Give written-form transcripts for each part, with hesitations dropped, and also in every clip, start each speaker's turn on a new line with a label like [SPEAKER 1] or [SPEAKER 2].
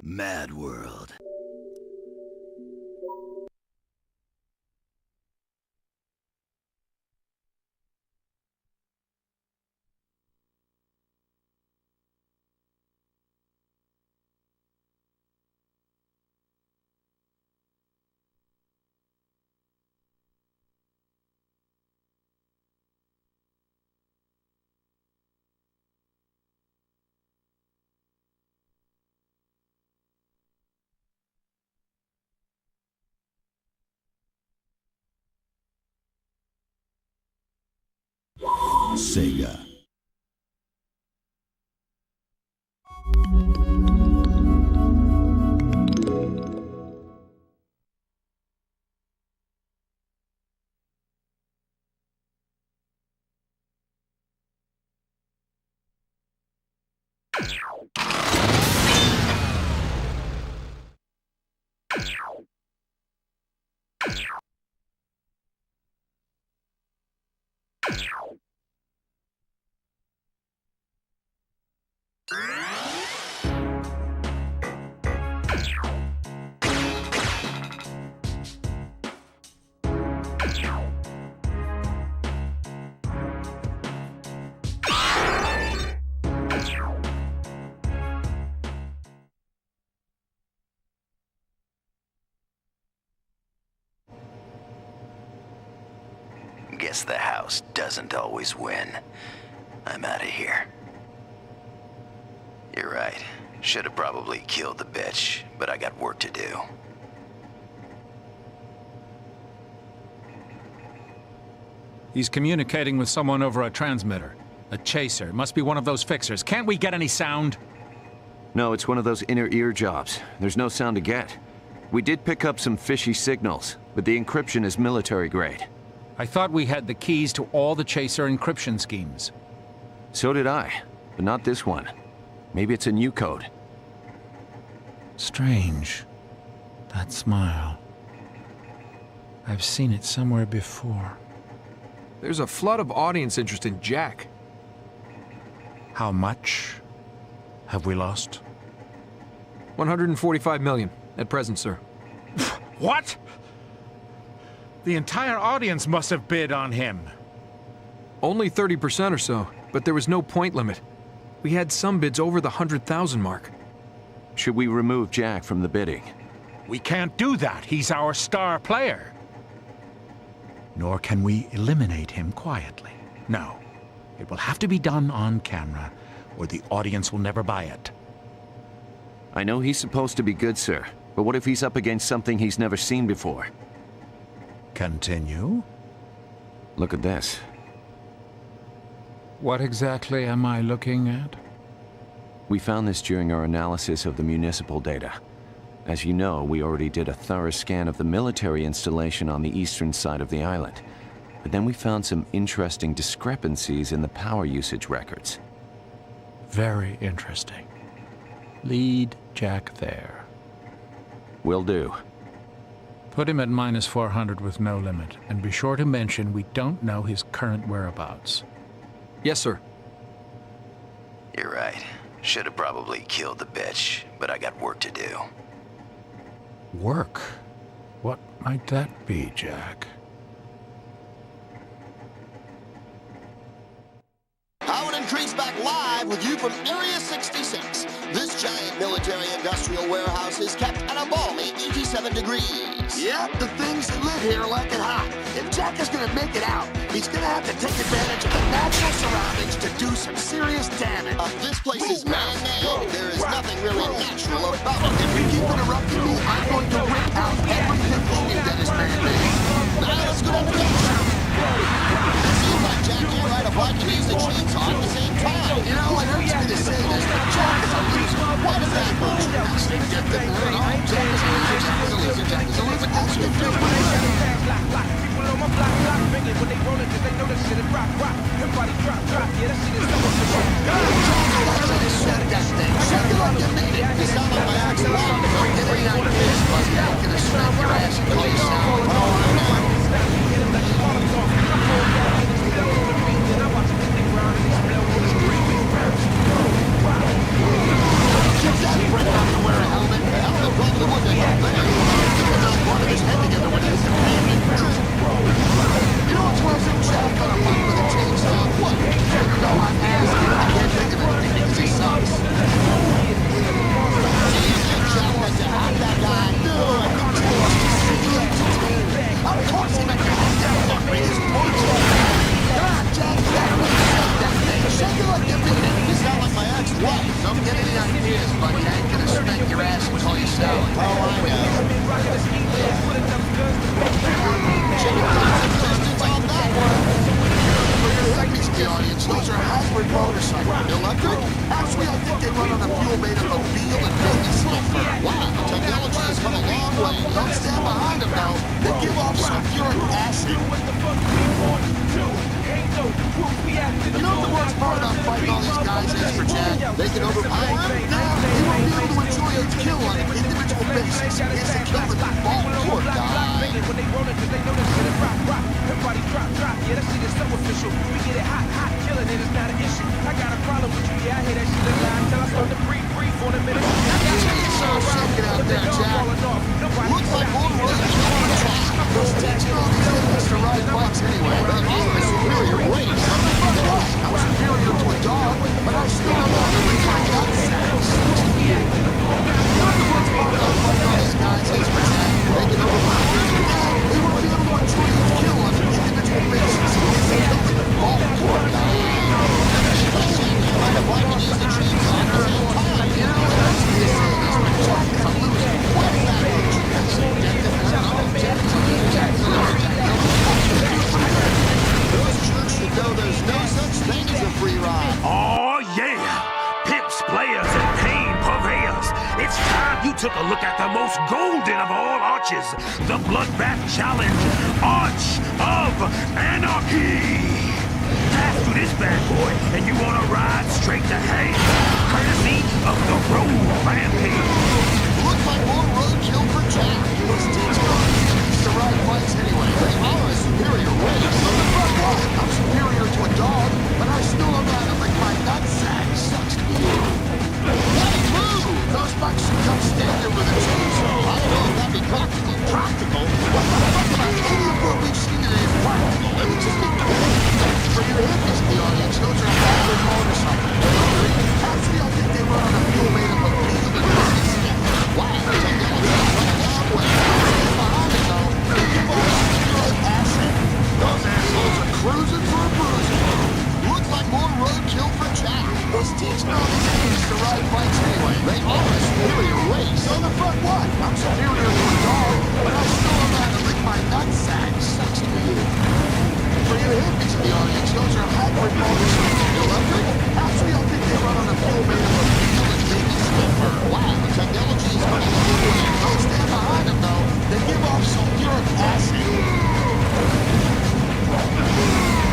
[SPEAKER 1] Mad World. Sega. Guess the house doesn't always win. I'm out of here. You're right. Should have probably killed the bitch, but I got work to do.
[SPEAKER 2] He's communicating with someone over a transmitter. A chaser. It must be one of those fixers. Can't we get any sound?
[SPEAKER 3] No, it's one of those inner ear jobs. There's no sound to get. We did pick up some fishy signals, but the encryption is military grade.
[SPEAKER 2] I thought we had the keys to all the chaser encryption schemes.
[SPEAKER 3] So did I, but not this one. Maybe it's a new code.
[SPEAKER 2] Strange. That smile. I've seen it somewhere before.
[SPEAKER 4] There's a flood of audience interest in Jack.
[SPEAKER 2] How much have we lost?
[SPEAKER 4] 145 million at present, sir.
[SPEAKER 2] What? The entire audience must have bid on him.
[SPEAKER 4] Only 30% or so, but there was no point limit. We had some bids over the 100,000 mark.
[SPEAKER 3] Should we remove Jack from the bidding?
[SPEAKER 2] We can't do that. He's our star player. Nor can we eliminate him quietly. No. It will have to be done on camera, or the audience will never buy it.
[SPEAKER 3] I know he's supposed to be good, sir, but what if he's up against something he's never seen before?
[SPEAKER 2] Continue.
[SPEAKER 3] Look at this.
[SPEAKER 2] What exactly am I looking at?
[SPEAKER 3] We found this during our analysis of the municipal data. As you know, we already did a thorough scan of the military installation on the eastern side of the island. But then we found some interesting discrepancies in the power usage records.
[SPEAKER 2] Very interesting. Lead Jack there.
[SPEAKER 3] Will do.
[SPEAKER 2] Put him at -400 with no limit, and be sure to mention we don't know his current whereabouts.
[SPEAKER 4] Yes, sir.
[SPEAKER 1] You're right. Should have probably killed the bitch, but I got work to do.
[SPEAKER 2] Work? What might that be, Jack?
[SPEAKER 5] Howard and Creed's back live with you from Area 66. This giant military-industrial warehouse is kept at a balmy 87 degrees.
[SPEAKER 6] Yep, the things that live here like it hot. If Jack is gonna make it out, he's gonna have to take advantage of the natural surroundings to do some serious damage.
[SPEAKER 5] This place is man-made. There is nothing really natural about it.
[SPEAKER 6] If you keep interrupting me, I'm going to rip out everything thinking that is man-made.
[SPEAKER 5] Now let's go down to the shop. It seems like Jack can't ride a bike and use a chainsaw at the same time.
[SPEAKER 6] You know, it hurts me to say this, but Jack is a loser.
[SPEAKER 5] Why does that hurt you?
[SPEAKER 6] Jack is a loser. Jack is a loser. Actually, it feels pretty good.
[SPEAKER 5] You sound like my actual mom.
[SPEAKER 6] Get any ideas, but Jack gonna smack your ass and call you sour. You know what's worse than Jack on a bike with a chainsaw? What? No, I'm asking. I can't think of anything because he sucks.
[SPEAKER 5] Jack has to have that guy.
[SPEAKER 6] Of course he makes a hot dog for me. His points. Come on, Jack. That thing. Shake it like you mean it.
[SPEAKER 5] You sound like my ex-wife.
[SPEAKER 6] Don't get any ideas, buddy. I ain't gonna spank your ass and call you salad.
[SPEAKER 5] Oh, I know. Distance on that one.
[SPEAKER 6] For your techniques, the audience, those are hybrid motorcycles.
[SPEAKER 5] Electric?
[SPEAKER 6] Actually, I think they run on a fuel made of a veal and baby sulfur.
[SPEAKER 5] Wow, technology has come a long way.
[SPEAKER 6] Don't stand behind them, though. They give off sulfuric acid. You know what the worst part about fighting all these guys is for Jack?
[SPEAKER 5] They can overpower him?
[SPEAKER 6] Now, he won't be able to enjoy each kill on an individual basis. He has to kill them in bulk.
[SPEAKER 5] Poor guy.
[SPEAKER 6] So shake it out there, Jack.
[SPEAKER 5] Looks like more road
[SPEAKER 6] Those teaching all these idiots to ride bikes anyway.
[SPEAKER 5] But I'm a superior race.
[SPEAKER 6] I'm superior to a dog, but I still don't want to leave my nutsack. You know the worst part about fighting all these guys is for Jack? They can overpower him. He won't be able to enjoy each kill on an individual basis. He has to kill them in bulk. Poor guy.
[SPEAKER 5] Ride a bike and use the chainsaw at the same time.
[SPEAKER 6] You know what else he is saying is when Jack is a loser.
[SPEAKER 5] Why does that hurt you?
[SPEAKER 6] Jack is a loser. Jack is a loser.
[SPEAKER 5] Those jerks should know there's no such thing as a free ride.
[SPEAKER 7] Oh, yeah! Pimps, players, and pain purveyors. It's time you took a look at the most golden of all arches. The Bloodbath Challenge. Arch of Anarchy. Pass through this bad boy, and you wanna ride straight to hell. Courtesy of the Road Rampage.
[SPEAKER 5] Looks like more roadkill for Jack.
[SPEAKER 6] Those teaching all these idiots to ride bikes anyway.
[SPEAKER 5] They are a superior race.
[SPEAKER 6] I'm superior to a dog, but I still don't know how to lick my nutsack. Sucks to be you.
[SPEAKER 5] Let's move!
[SPEAKER 6] Those bikes should come standard with a chainsaw.
[SPEAKER 5] I don't know if that'd be practical.
[SPEAKER 6] Practical? What the fuck about any of what we've seen today is practical? It would just be cool. For your hippies in the audience, those are hybrid motorcycles. Actually, I think they run on a fuel made of a veal and baby sulfur.
[SPEAKER 5] Wow, technology has come a long way.
[SPEAKER 6] Behind it, though, they give off sulfuric acid. Those assholes are cruising for a bruising.
[SPEAKER 5] Looks like more roadkill for Jack.
[SPEAKER 6] Those teaching all these idiots to ride bikes anyway.
[SPEAKER 5] They are a superior race.
[SPEAKER 6] So the fuck what? I'm superior to a dog, but I still don't know how to lick my nutsack. Sucks to be you. For you hippies in the audience, those are hybrid motorcycles.
[SPEAKER 5] Electric?
[SPEAKER 6] Actually, I think they run on a fuel made of a veal and baby sulfur.
[SPEAKER 5] Wow, technology has come a long way.
[SPEAKER 6] Don't stand behind them, though. They give off sulfuric acid.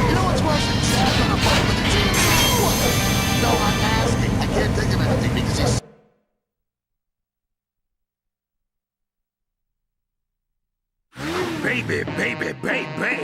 [SPEAKER 6] You know what's worse than Jack on a bike with a chainsaw? What? No, I'm asking. I can't think of anything because he's
[SPEAKER 7] baby, baby, baby.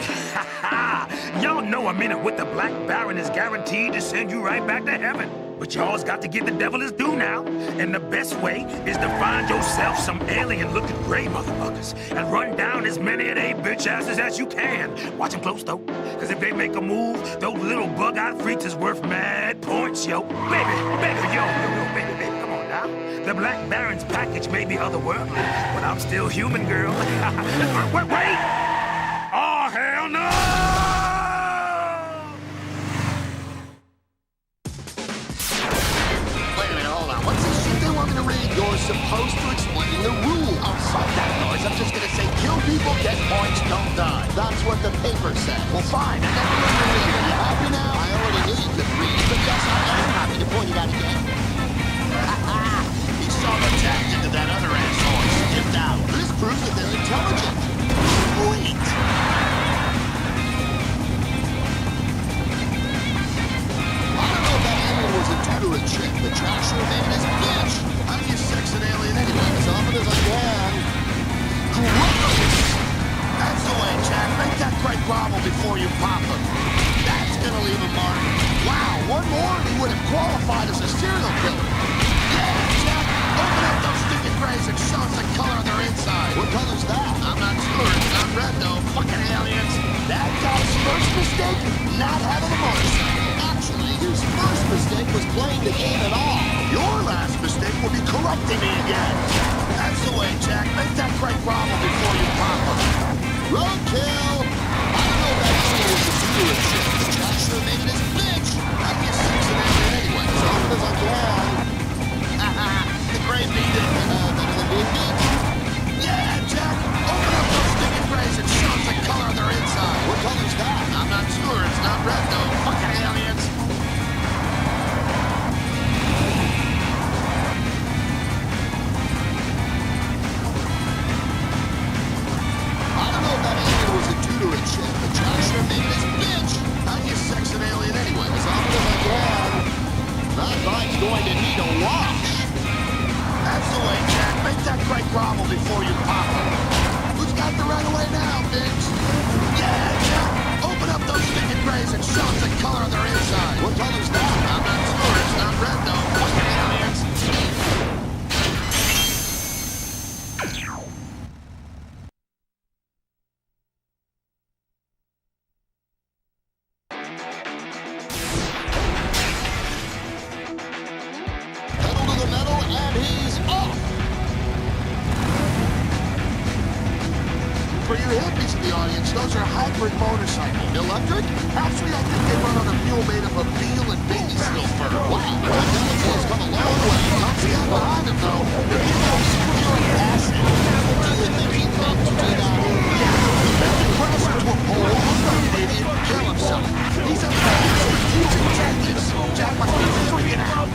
[SPEAKER 7] Y'all know a minute with the Black Baron is guaranteed to send you right back to heaven. But y'all's got to give the devil his due now. And the best way is to find yourself some alien-looking gray motherfuckers and run down as many of they bitch asses as you can. Watch them close, though. Because if they make a move, those little bug-eyed freaks is worth mad points, yo. Baby, baby, come on now. The Black Baron's package may be otherworldly, but I'm still human, girl. Wait! Oh, hell no!
[SPEAKER 6] Wait a minute, hold on. What's this shit they want me to read? You're supposed to explain the rule. Outside that noise, I'm just gonna say kill people, get points, don't die. That's what the paper said. Well, fine. I never learned to read. Are you happy now? I already knew you could read, but yes, I am happy to point it out again. He saw the tactic of that other asshole and skipped out. This proves that they're intelligent. Sweet. I don't know if that alien was a tutorate chick, but Jack sure made his bitch. I'm just sex an alien anyway, as often as I can. Gross! That's the way, Jack. Make that great grovel before you pop him. That's gonna leave a mark. Wow, one more and he would have qualified as a serial killer. Yeah, Jack, open up those stinking grays and show us the color of their inside. What color's that? I'm not sure. It's not red, though. Fucking aliens. That guy's first mistake, not having a motorcycle. Actually, his first mistake was playing the game at all. Your last mistake will be correcting me again. That's the way, Jack. Make that great grovel before you pop him. Roadkill! I don't know if that alien was a tutorate chick, but Jack sure made it his bitch. I'm just sex an alien anyway, as often as I can. The gray beat it. Better than being beat. Yeah, Jack! Open up those stinking grays and show us the color of their inside. What color's that? I'm not sure. It's not red, though. Fucking aliens. I don't know if that alien was a tutorate chick, but Jack sure made it his bitch. I'm just sex an alien anyway, as often as I can. That bike's going to need a wash. That's the way, Jack. Make that great grovel before you pop him. Who's got the right of way now, bitch? Yeah, Jack. Open up those stinking grays and show us the color of their inside. What color's that? I'm not sure. It's not red, though. Fucking aliens. Pedal to the metal, and he's off! For you hippies in the audience, those are hybrid motorcycles. Electric? Actually, I think they run on a fuel made up of veal and baby seal fur. Wow, that has come a long way. Don't stand behind him, though. They're giving him sulfuric acid. Do you think he meant to do that? He meant to crash into a pole, look like an idiot, and kill himself. He's a man of strategic tactics. Jack must be freaking out.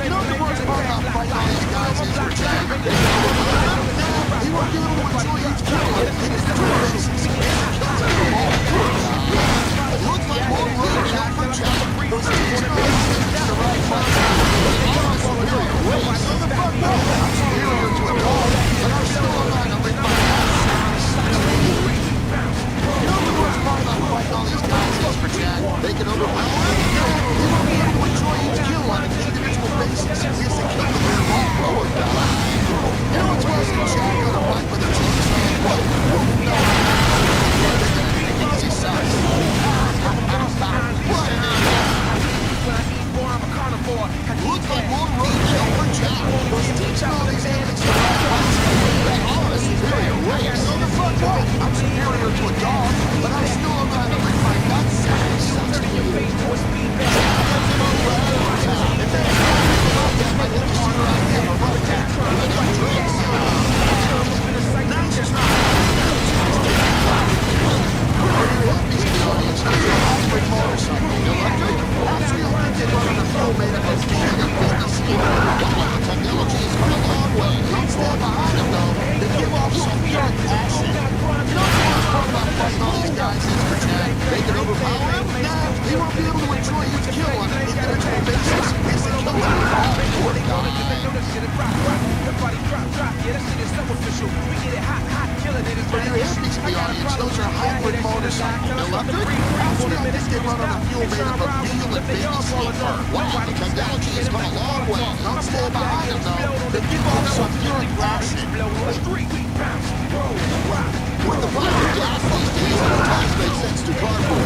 [SPEAKER 6] You know the worst part about fighting all these guys is we're Jack. He won't be able to enjoy each kill and hit his two bases. It looks like more roadkill for Jack. Those teaching are the right mark. I'm superior. Wait, so the fuck no. I'm superior to a dog, but I'm still alive to lick my ass. You know the worst part about fighting all these guys is for Jack? They can overwhelm him. He won't be able to enjoy each kill on an individual basis. He has to kill them in a ball forward battle. You know what's worse than Jack on a bike with a team stand? What? No. He sucks. What an idiot. Looks like more roadkill for Jack. Those teaching all these aliens to ride bikes. They are a superior race. So the fuck what? I'm superior to a dog, but I'm still alive to lick my nuts. Sucks to you. If they had I think the sooner I get a road attack. I got drinks. Now she's not. For you hippies in the audience, there's a hybrid motorcycle. Electric? Actually, I think they run on a fuel made up of veal and baby skin. Wow, technology has come a long way. Don't stand behind them, though. They give off sulfuric acid. You know the worst part about fighting all these guys is for Jack? They can overpower him? Nah, he won't be able to enjoy each kill on an individual basis. He's the killer of all. Poor guy.
[SPEAKER 8] Everybody drop, yeah, that shit is so official. We get it hot, killing it. It's
[SPEAKER 6] For you hippies in the audience, those are hybrid motorcycles. Electric? Actually, I think they run on a fuel made up of veal and baby sulfur.
[SPEAKER 5] Wow, the technology has come a long way.
[SPEAKER 6] Don't stand behind them, though. They give off sulfuric acid.
[SPEAKER 5] With the price of gas these days, it does make sense to carpool.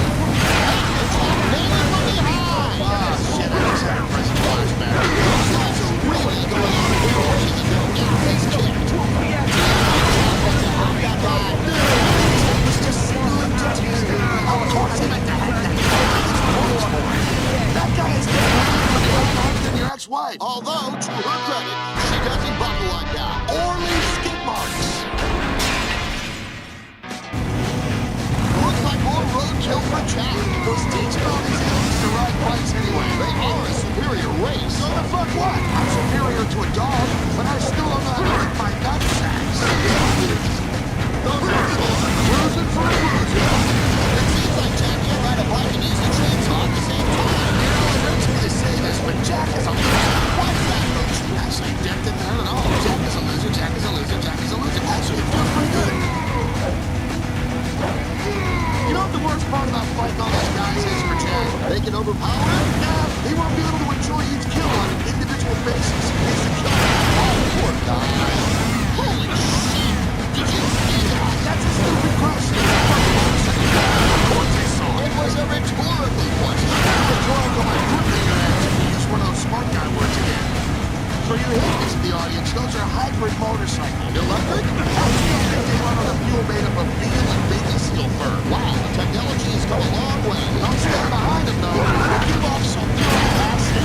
[SPEAKER 6] Shit, I just had a present flashback.
[SPEAKER 5] Those guys are really going on a roll. Get this kicked.
[SPEAKER 6] It's just similar to Tuesday. I'll talk to him at the head. That guy is different than your ex-wife.
[SPEAKER 5] Although, to her credit, she doesn't buckle like that.
[SPEAKER 6] Or leave skid marks.
[SPEAKER 5] Looks like more roadkill for Jack.
[SPEAKER 6] Those teaching all these idiots to ride bikes anyway.
[SPEAKER 5] They are a superior race.
[SPEAKER 6] So the fuck what? I'm superior to a dog, but I still don't know how to lick my nutsacks.
[SPEAKER 5] Those assholes are cruising for a cruiser. It seems like Jack can't ride a bike and use a chainsaw at the same time.
[SPEAKER 6] You know, it hurts me to say this, but Jack is a loser.
[SPEAKER 5] Why does that hurt you?
[SPEAKER 6] Actually, Jack didn't hurt at all. Jack is a loser, Jack is a loser, Jack is a loser. Actually, it feels pretty good. You know what the worst part about fighting all these guys is for Jack?
[SPEAKER 5] They can overpower him?
[SPEAKER 6] He won't be able to enjoy each kill on an individual basis. He's a killer.
[SPEAKER 5] Oh, poor guy. Holy shit! Did you see that?
[SPEAKER 6] That's a stupid question. Of course I saw
[SPEAKER 5] It was a rhetorical question.
[SPEAKER 6] Rhetorical, I couldn't think of that. Use one of those smart guy words again. For you hippies in the audience, those are hybrid motorcycles.
[SPEAKER 5] Electric?
[SPEAKER 6] Actually, I think they run on a fuel made up of veal and baby seal fur.
[SPEAKER 5] Wow, the technology has come a long way.
[SPEAKER 6] Don't stand behind them, though. They give off sulfuric acid.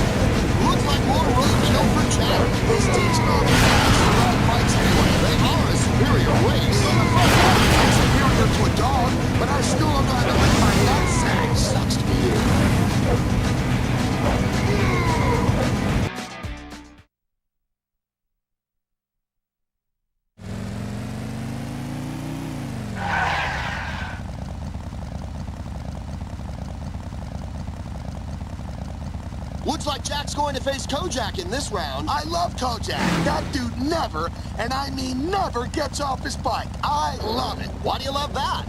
[SPEAKER 5] Looks like more roadkill for Jack.
[SPEAKER 6] Those teaching all these idiots to ride bikes anyway.
[SPEAKER 5] They are a superior race.
[SPEAKER 6] So the fuck what? I'm superior to a dog, but I still don't know how to lick my nutsack.
[SPEAKER 5] Sucks to be you. Looks like Jack's going to face Kojak in this round.
[SPEAKER 6] I love Kojak. That dude never, and I mean never, gets off his bike. I love it.
[SPEAKER 5] Why do you love that?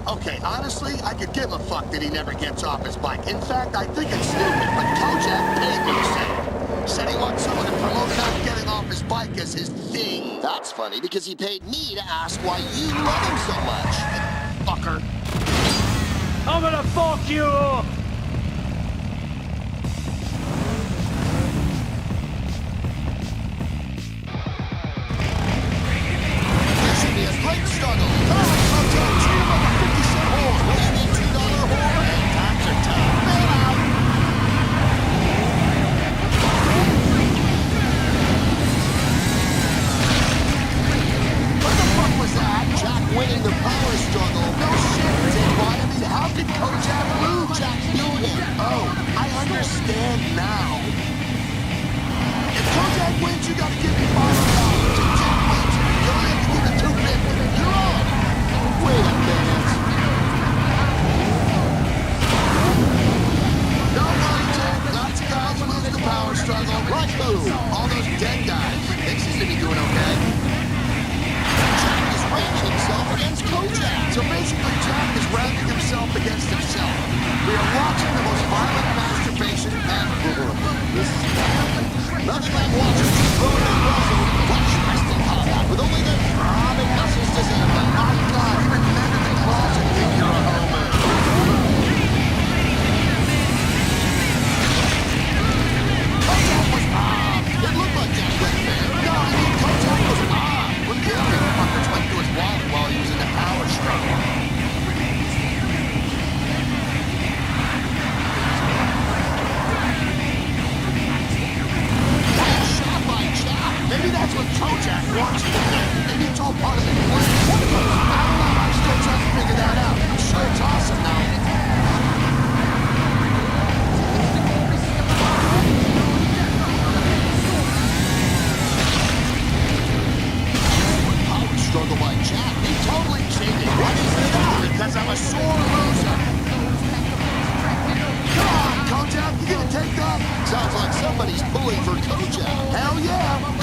[SPEAKER 6] Okay, honestly, I could give a fuck that he never gets off his bike. In fact, I think it's stupid, but Kojak paid me to say it. Said he wants someone to promote not getting off his bike as his thing.
[SPEAKER 5] That's funny because he paid me to ask why you love him so much.
[SPEAKER 6] Fucker.
[SPEAKER 7] I'm gonna fuck you up!
[SPEAKER 5] This should be a great struggle. Come on, Kojak, treat him like a 50-cent whore. Maybe $2 whore, and times are tough. Man out.
[SPEAKER 6] What the fuck was that?
[SPEAKER 5] Jack winning the power struggle.
[SPEAKER 6] No shit, Dickwad. I mean, how did Kojak lose?
[SPEAKER 5] Jack knew him.
[SPEAKER 6] Oh, I understand now. If Kojak wins, you gotta give me $500. If Jack wins, you only have to give me $250. You're on.
[SPEAKER 5] Wait a minute.
[SPEAKER 6] Don't worry, Jack. Lots of guys lose the power struggle.
[SPEAKER 5] Like who?
[SPEAKER 6] All those dead guys. They seem to be doing okay.
[SPEAKER 5] Jack is ranging himself against Kojak.
[SPEAKER 6] So basically, Jack is rounding himself against himself. We are watching the most violent masturbation ever.
[SPEAKER 5] Nothing like watching two grown-up wrestle clutch wrestling combat with only their throbbing muscles to see them.
[SPEAKER 6] My God, even men in the closet think you're a homer. Kojak was bombed.
[SPEAKER 5] It looked like Jack went there.
[SPEAKER 6] No, I mean, Kojak was bombed. When the other fuckers went to his wallet while he was in the power struggle.
[SPEAKER 5] That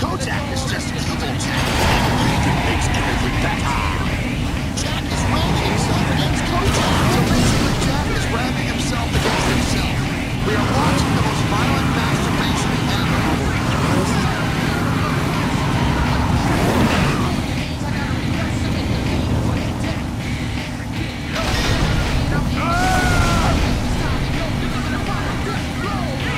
[SPEAKER 6] Kojak is just evil, Jack. It makes everything better. Jack is ramming himself against Kojak. So basically, Jack is ramming himself against himself. We are watching the most violent masturbation ever.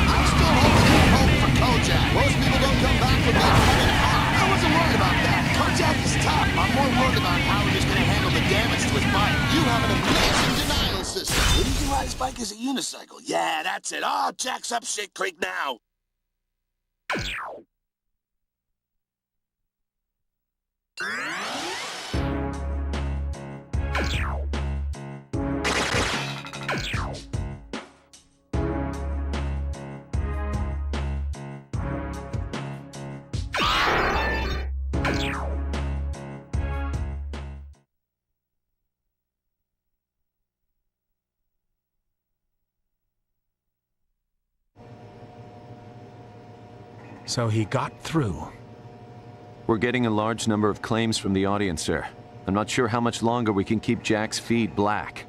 [SPEAKER 6] I'm still holding out hope for Kojak. Most people don't come back from being cut in half. I wasn't worried about that. Kojak is tough. I'm more worried about how he's going to handle the damage to his bike. You have an amazing denial system. Maybe you can ride his bike as a unicycle. Yeah, that's it. Oh, Jack's up shit creek now.
[SPEAKER 2] So he got through.
[SPEAKER 3] We're getting a large number of claims from the audience, sir. I'm not sure how much longer we can keep Jack's feed black.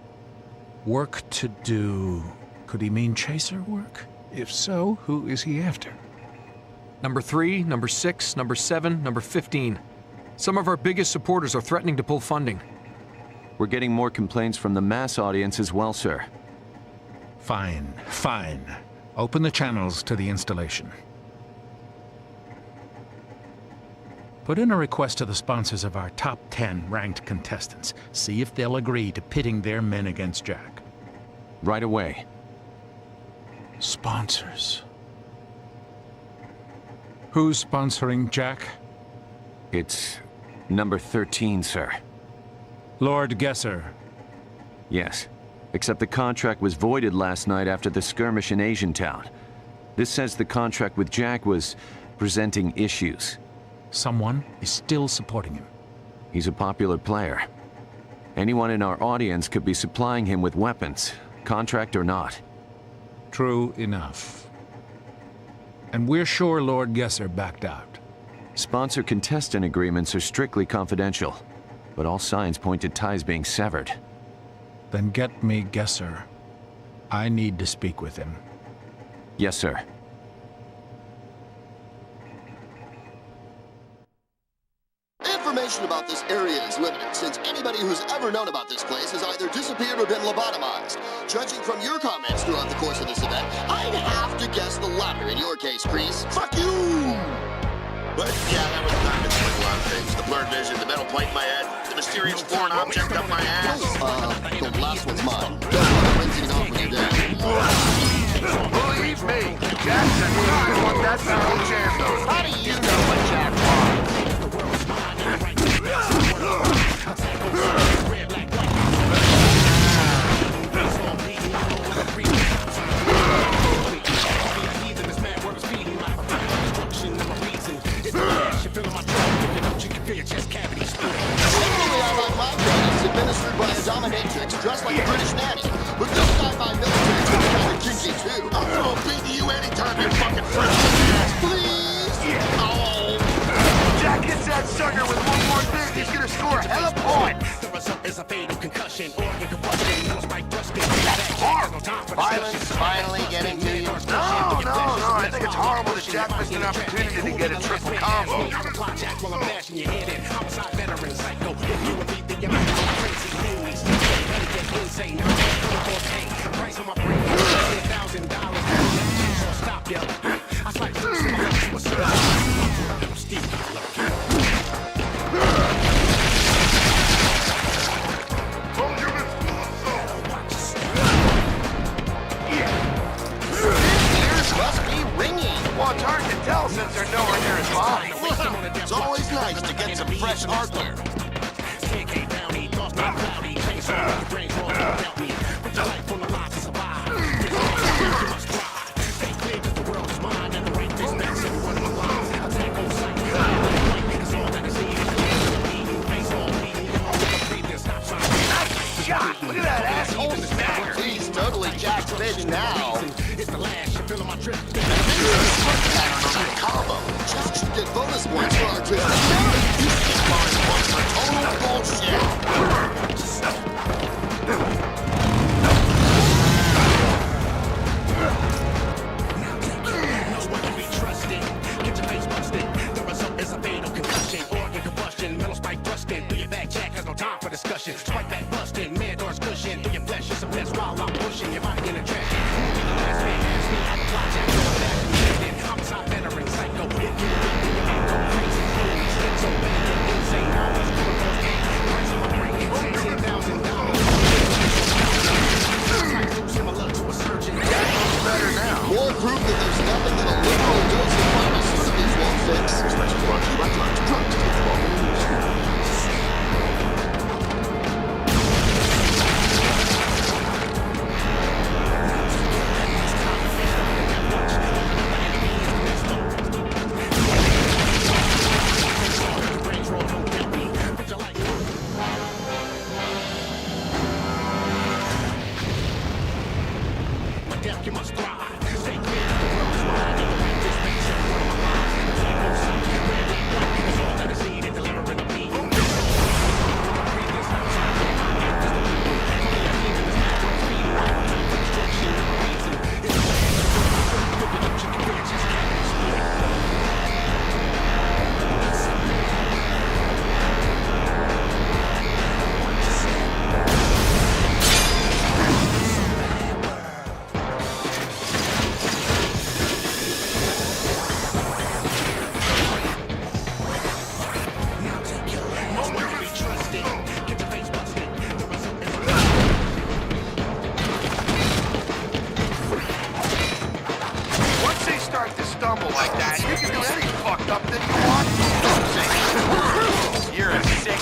[SPEAKER 2] Work to do. Could he mean chaser work? If so, who is he after?
[SPEAKER 4] Number 3, number 6, number 7, number 15. Some of our biggest supporters are threatening to pull funding.
[SPEAKER 3] We're getting more complaints from the mass audience as well, sir.
[SPEAKER 2] Fine, fine. Open the channels to the installation. Put in a request to the sponsors of our top 10 ranked contestants. See if they'll agree to pitting their men against Jack.
[SPEAKER 3] Right away.
[SPEAKER 2] Sponsors. Who's sponsoring Jack?
[SPEAKER 3] It's number 13, sir.
[SPEAKER 2] Lord Gesser.
[SPEAKER 3] Yes. Except the contract was voided last night after the skirmish in Asiantown. This says the contract with Jack was presenting issues.
[SPEAKER 2] Someone is still supporting him.
[SPEAKER 3] He's a popular player. Anyone in our audience could be supplying him with weapons, contract or not.
[SPEAKER 2] True enough. And we're sure Lord Gesser backed out.
[SPEAKER 3] Sponsor-contestant agreements are strictly confidential, but all signs point to ties being severed.
[SPEAKER 2] Then get me Gesser. I need to speak with him.
[SPEAKER 3] Yes, sir.
[SPEAKER 5] Information about this area is limited, since anybody who's ever known about this place has either disappeared or been lobotomized. Judging from your comments throughout the course of this event, I'd have to guess the latter in your case, Kreese. Fuck you!
[SPEAKER 6] But yeah, that was time to explain a lot of things. The blurred vision, the metal plate in my head, the mysterious foreign object up my ass.
[SPEAKER 5] The last one's mine. Don't bother rinsing it off when you're done.
[SPEAKER 6] Believe me, Jack's a guy want that battle chance.
[SPEAKER 5] How do you know what Jack wants? Administered by a dominatrix dressed like a British nanny. But this guy by military is kind of kinky too.
[SPEAKER 6] I'll throw a beat to you anytime you're fucking friends.
[SPEAKER 5] Please?
[SPEAKER 6] Oh. Jack hits that sucker with one more thing. He's gonna score a hell of points.
[SPEAKER 7] The result is a fatal concussion, organ combustion, most by thrusting.
[SPEAKER 6] That's horrible.
[SPEAKER 5] Violence finally getting to you?
[SPEAKER 6] No. I think it's horrible that Jack missed an opportunity to get a triple combo.
[SPEAKER 7] Jack while I'm bashing your head in. Homicide veteran psycho. If you repeat the crazy news, get insane. Price on my brain, $1,000. Stop ya. I slide through some of what's up. Steve.
[SPEAKER 6] Well, it's hard to tell since they're nowhere near his body.
[SPEAKER 5] It's always nice to get some fresh hardware.
[SPEAKER 6] Shot! Look at that asshole stagger!
[SPEAKER 5] He's totally Jack's bitch now.
[SPEAKER 6] It's the last you feel on my trip.
[SPEAKER 5] Combo. Jack should get unlimited bonus points for artistic merit. You skip bars points for total bullshit.
[SPEAKER 7] Discussion, spike back busting, man doors cushion through your flesh. It's a mess while I'm pushing your body in a trash. Last man asked me, I'm a fly jack, I'm back and shifting. I'm a side veteran, psycho. If you think that your mind go crazy, holy shit, so bad, insane. Now it's coming from the price of my brain, $10,000. Similar to a surgeon.
[SPEAKER 5] Better now. More proof that there's nothing that a liberal dose of pharmaceuticals won't fix. Especially brought to you by drugs. Drugs take the ball.
[SPEAKER 7] You must thrive. Stay clear. The world is mine. In the right disposition. One of my minds. Take both sides. Red, white. It's all that is needed. Delivering the beat.
[SPEAKER 6] Like that, you can do any fucked up thing you want. You're a sick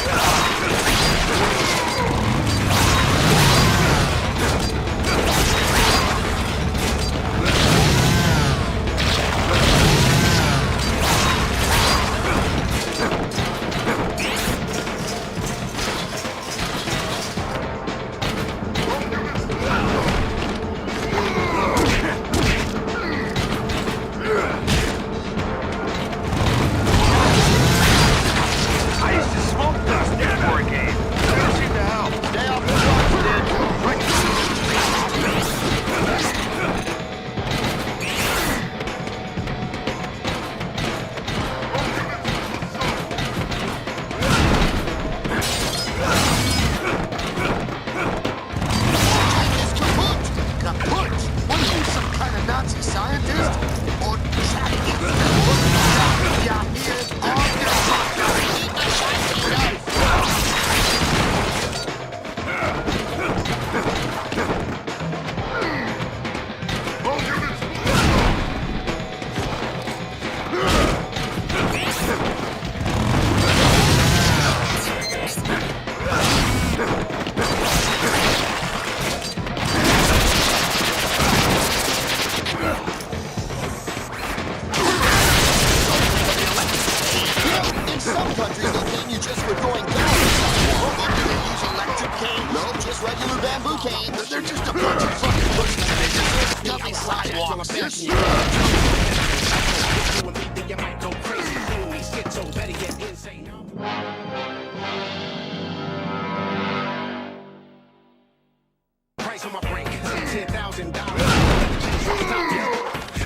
[SPEAKER 6] Price on my brain, $10,000.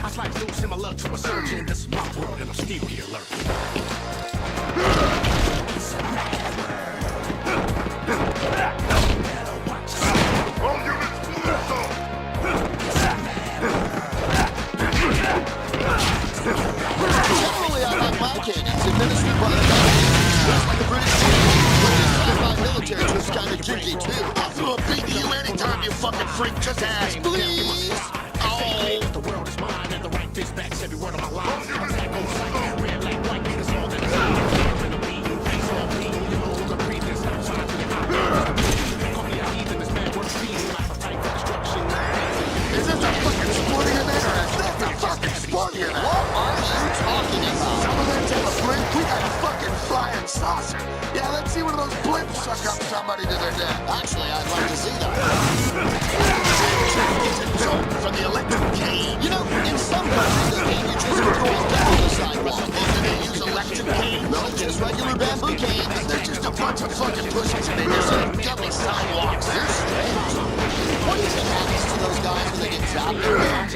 [SPEAKER 6] I slide loose similar to a surgeon. This is my world and I'm still here lurking.
[SPEAKER 5] Generally, I like my cannons administered by the government. Just like the British Navy, but the sci-fi military was kind of jiggy, too. I'll throw a beat to you anytime, you fucking freak. Just ask, please. Oh.
[SPEAKER 7] The world is mine and the right fist backs every word of my life. Attack on sight, red like white, it's all that is in the beat. Face all clean, you know the breathing, stop signs to the eye. Call me a heathen, this man works feeding like a type of destruction.
[SPEAKER 6] Is this a fucking sporting event or is this a fucking sporting event?
[SPEAKER 5] What are you talking about?
[SPEAKER 6] Some of them take a blimp, we got a fucking flying saucer. Yeah, let's see one of those blimps suck up somebody to their death.
[SPEAKER 5] Actually, I'd like to see that. From the electric cane. You know, in some countries, they you just for going down the sidewalk. Or do they use just regular bamboo canes. They're just a bunch of fucking pussies and they just got me sidewalks. They're strange. What do you think happens to those guys when they get zapped?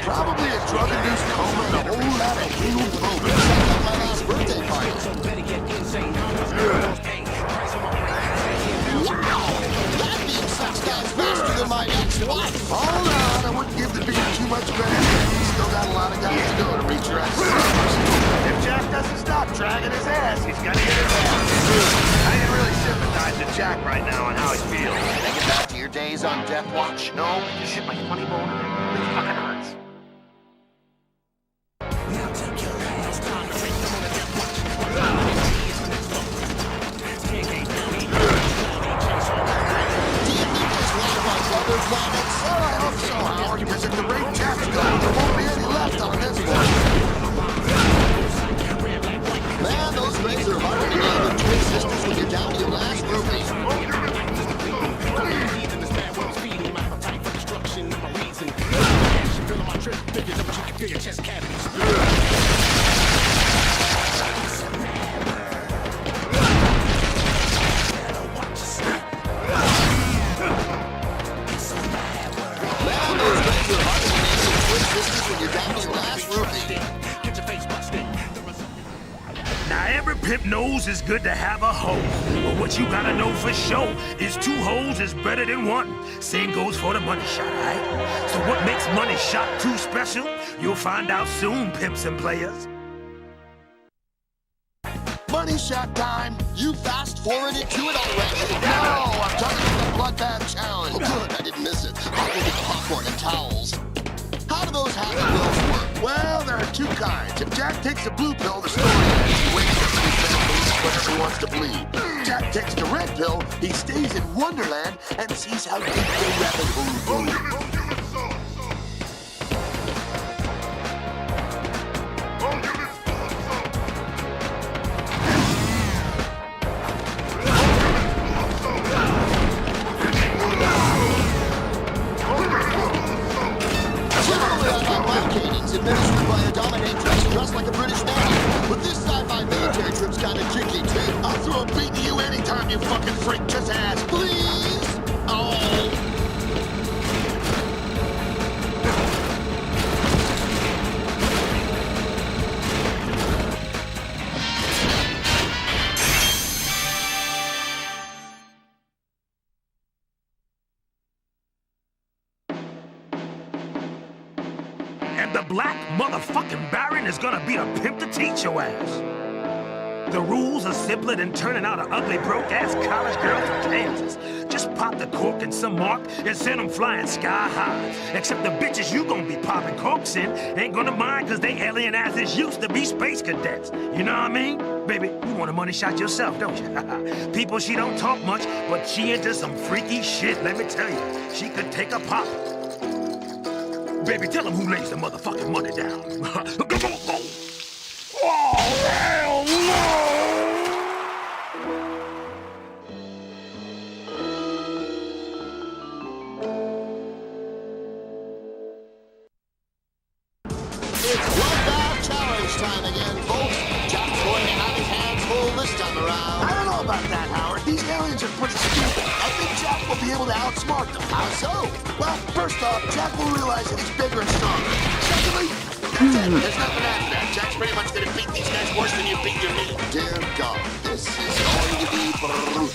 [SPEAKER 6] Probably a drug-induced coma and a whole lot of anal probing.
[SPEAKER 5] Except at my last birthday party. Wow! That being such guy's faster than my ex-wife.
[SPEAKER 6] Hold on, I wouldn't give the beat too much credit. He's still got a lot of guys to go to reach your ass.
[SPEAKER 7] If Jack doesn't stop dragging his ass, he's gonna get his ass. I ain't really sympathize with Jack right now on how he feels.
[SPEAKER 5] Thinking back to your days on Death Watch?
[SPEAKER 7] No, you shit my funny bone in it. It fucking hurts.
[SPEAKER 5] Do you think there's life on other planets?
[SPEAKER 6] Well, I hope so, Howard, because at the rate Jack's going, there won't be any left on this one.
[SPEAKER 5] Man, those things are harder to name than twin sisters when you're down to your last groupie. Man, those things are harder to name than twin sisters when you're down to your last groupie.
[SPEAKER 7] Now, every pimp knows it's good to have a hoe. But what you gotta know for sure is 2 hoes is better than 1. Same goes for the money shot, right? So what makes money shot too special? You'll find out soon, pimps and players.
[SPEAKER 6] Money shot time.
[SPEAKER 5] You fast-forwarded to it already?
[SPEAKER 6] No, I'm talking about the bloodbath challenge.
[SPEAKER 5] Oh, good, I didn't miss it. I'll go get the popcorn and towels. How do those happy pills work?
[SPEAKER 6] Well, there are 2 kinds. If Jack takes the blue pill, the story ends. He wakes up and he believes whatever he wants to believe. Jack takes the red pill, he stays in Wonderland and sees how deep the rabbit hole goes.
[SPEAKER 5] Administered by a dominatrix dressed like a British man. But this sci-fi military trip's kind of tricky, too.
[SPEAKER 6] I'll throw a beat to you anytime, you fucking freak. Just ask.
[SPEAKER 5] Please? Oh.
[SPEAKER 7] And the black motherfucking Baron is gonna be a pimp to teach your ass. The rules are simpler than turning out an ugly, broke-ass college girl from Kansas. Just pop the cork in some mark and send them flying sky high. Except the bitches you gonna be popping corks in ain't gonna mind cause they alien asses used to be space cadets. You know what I mean? Baby, you want a money shot yourself, don't you? People, she don't talk much, but she into some freaky shit, let me tell you. She could take a pop. Baby, tell him who lays the motherfucking money down. Oh, hell no!
[SPEAKER 5] It's bloodbath challenge time again, folks. Jack's going to have his hands full this time around.
[SPEAKER 6] I don't know about that, Howard. These aliens are pretty stupid. I think Jack will be able to outsmart them.
[SPEAKER 5] How so?
[SPEAKER 6] Well, first off, Jack will realize that he's bigger and stronger. Secondly, that's it. There's nothing after that. Jack's pretty much gonna beat these guys worse than you beat your meat.
[SPEAKER 5] Dear God, this is going to be brutal.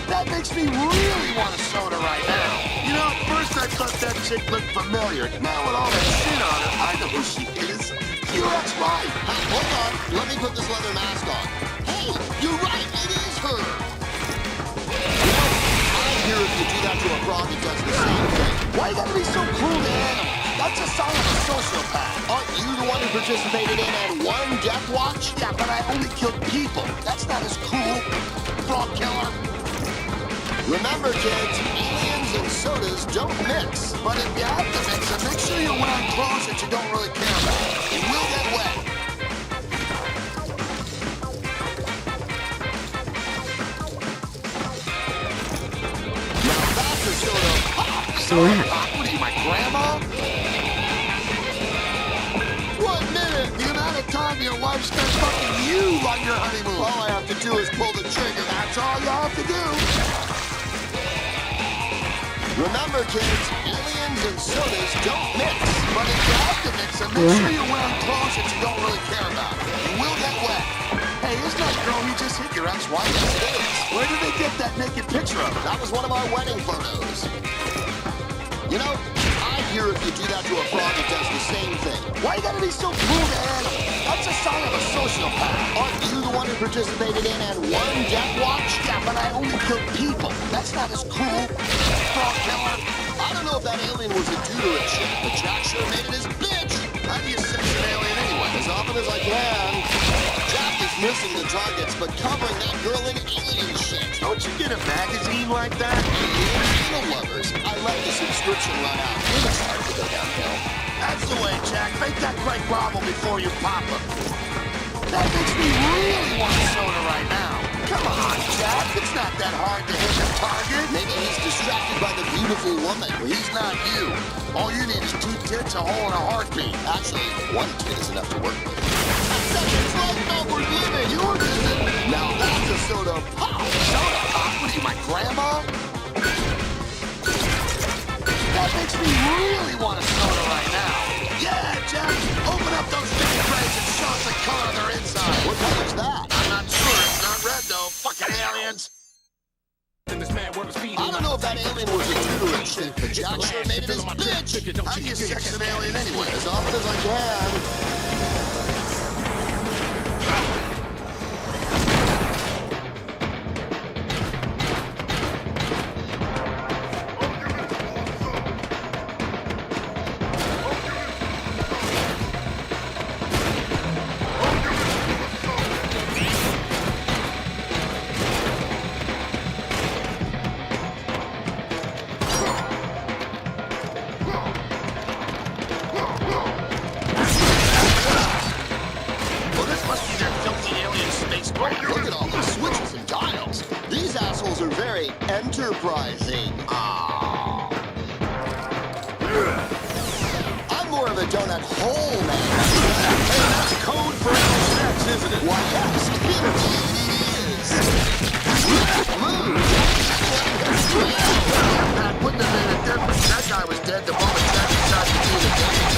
[SPEAKER 6] That makes me really want a soda right now. You know, at first I thought that chick looked familiar. Now with all that shit on her, I know who she is. Your ex-wife.
[SPEAKER 5] Hold on, let me put this leather mask on. Hey, you're right, it is her. You know, I hear if you do that to a frog, it does the same thing.
[SPEAKER 6] Why you gotta be so cruel to animals? That's a sign of a sociopath.
[SPEAKER 5] Aren't you the one who participated in that one death watch?
[SPEAKER 6] Yeah, but I only killed people. That's not as cool. Frog killer.
[SPEAKER 5] Remember, kids, aliens and sodas don't mix.
[SPEAKER 6] But if you have to mix them, make sure you're wearing clothes that you don't really care about. It will get wet.
[SPEAKER 5] Now that's a soda pop.
[SPEAKER 9] Slap.
[SPEAKER 6] What are you, my grandma?
[SPEAKER 5] What
[SPEAKER 6] fucking you on your honeymoon.
[SPEAKER 5] All I have to do is pull the trigger.
[SPEAKER 6] That's all you have to do.
[SPEAKER 5] Remember, kids, aliens and sodas don't mix. But if you have to mix them, make sure you're wearing clothes that you don't really care about. You will get wet. Hey, isn't that girl you just hit your ex-wife? Yes, it is.
[SPEAKER 6] Where did they get that naked picture of her?
[SPEAKER 5] That was one of our wedding photos. You know, I hear if you do that to a frog, it does the same thing.
[SPEAKER 6] Why you gotta be so cruel to animals?
[SPEAKER 5] That's a sign of a sociopath. Aren't you the one who participated in and won Death Watch?
[SPEAKER 6] Yeah, but I only kill people. That's not as cruel. Frog killer.
[SPEAKER 5] I don't know if that alien was a dude or a chick, but Jack sure made it his bitch. How do you sex an alien anyway? As often as I can. Jack is missing the targets, but covering that girl in alien shit.
[SPEAKER 6] Don't you get a magazine like that?
[SPEAKER 5] Alien lovers. I let the subscription run out. It's hard to go downhill.
[SPEAKER 6] That's the way, Jack. Make that great marble before you pop them. That makes me really want a soda right now. Come on, Jack. It's not that hard to hit the target.
[SPEAKER 5] Maybe he's distracted by the beautiful woman.
[SPEAKER 6] Well, he's not you. All you need is 2 tits, a hole, and a heartbeat.
[SPEAKER 5] Actually, 1 tit is enough to work with. Seconds left, no, we're leaving. You're leaving. Now that's a soda pop.
[SPEAKER 6] Soda pop? What are you, my grandma? That makes me really want a soda right now. Yeah, Jack. Open up those big crates and show us the color of their inside.
[SPEAKER 5] What color's that?
[SPEAKER 6] I'm not sure. It's not red, though. Fucking aliens.
[SPEAKER 5] I don't know if that alien was a dude or a chick, but Jack sure made it his bitch.
[SPEAKER 6] How do you sex an alien anyway?
[SPEAKER 5] As often as I can. Look at all those switches and dials. These assholes are very enterprising. I'm more of a donut hole man.
[SPEAKER 6] Hey, that's code for anal sex, isn't it?
[SPEAKER 5] Why, yes,
[SPEAKER 6] That wouldn't have made a difference. That guy was dead the moment Jack decided to do the dance.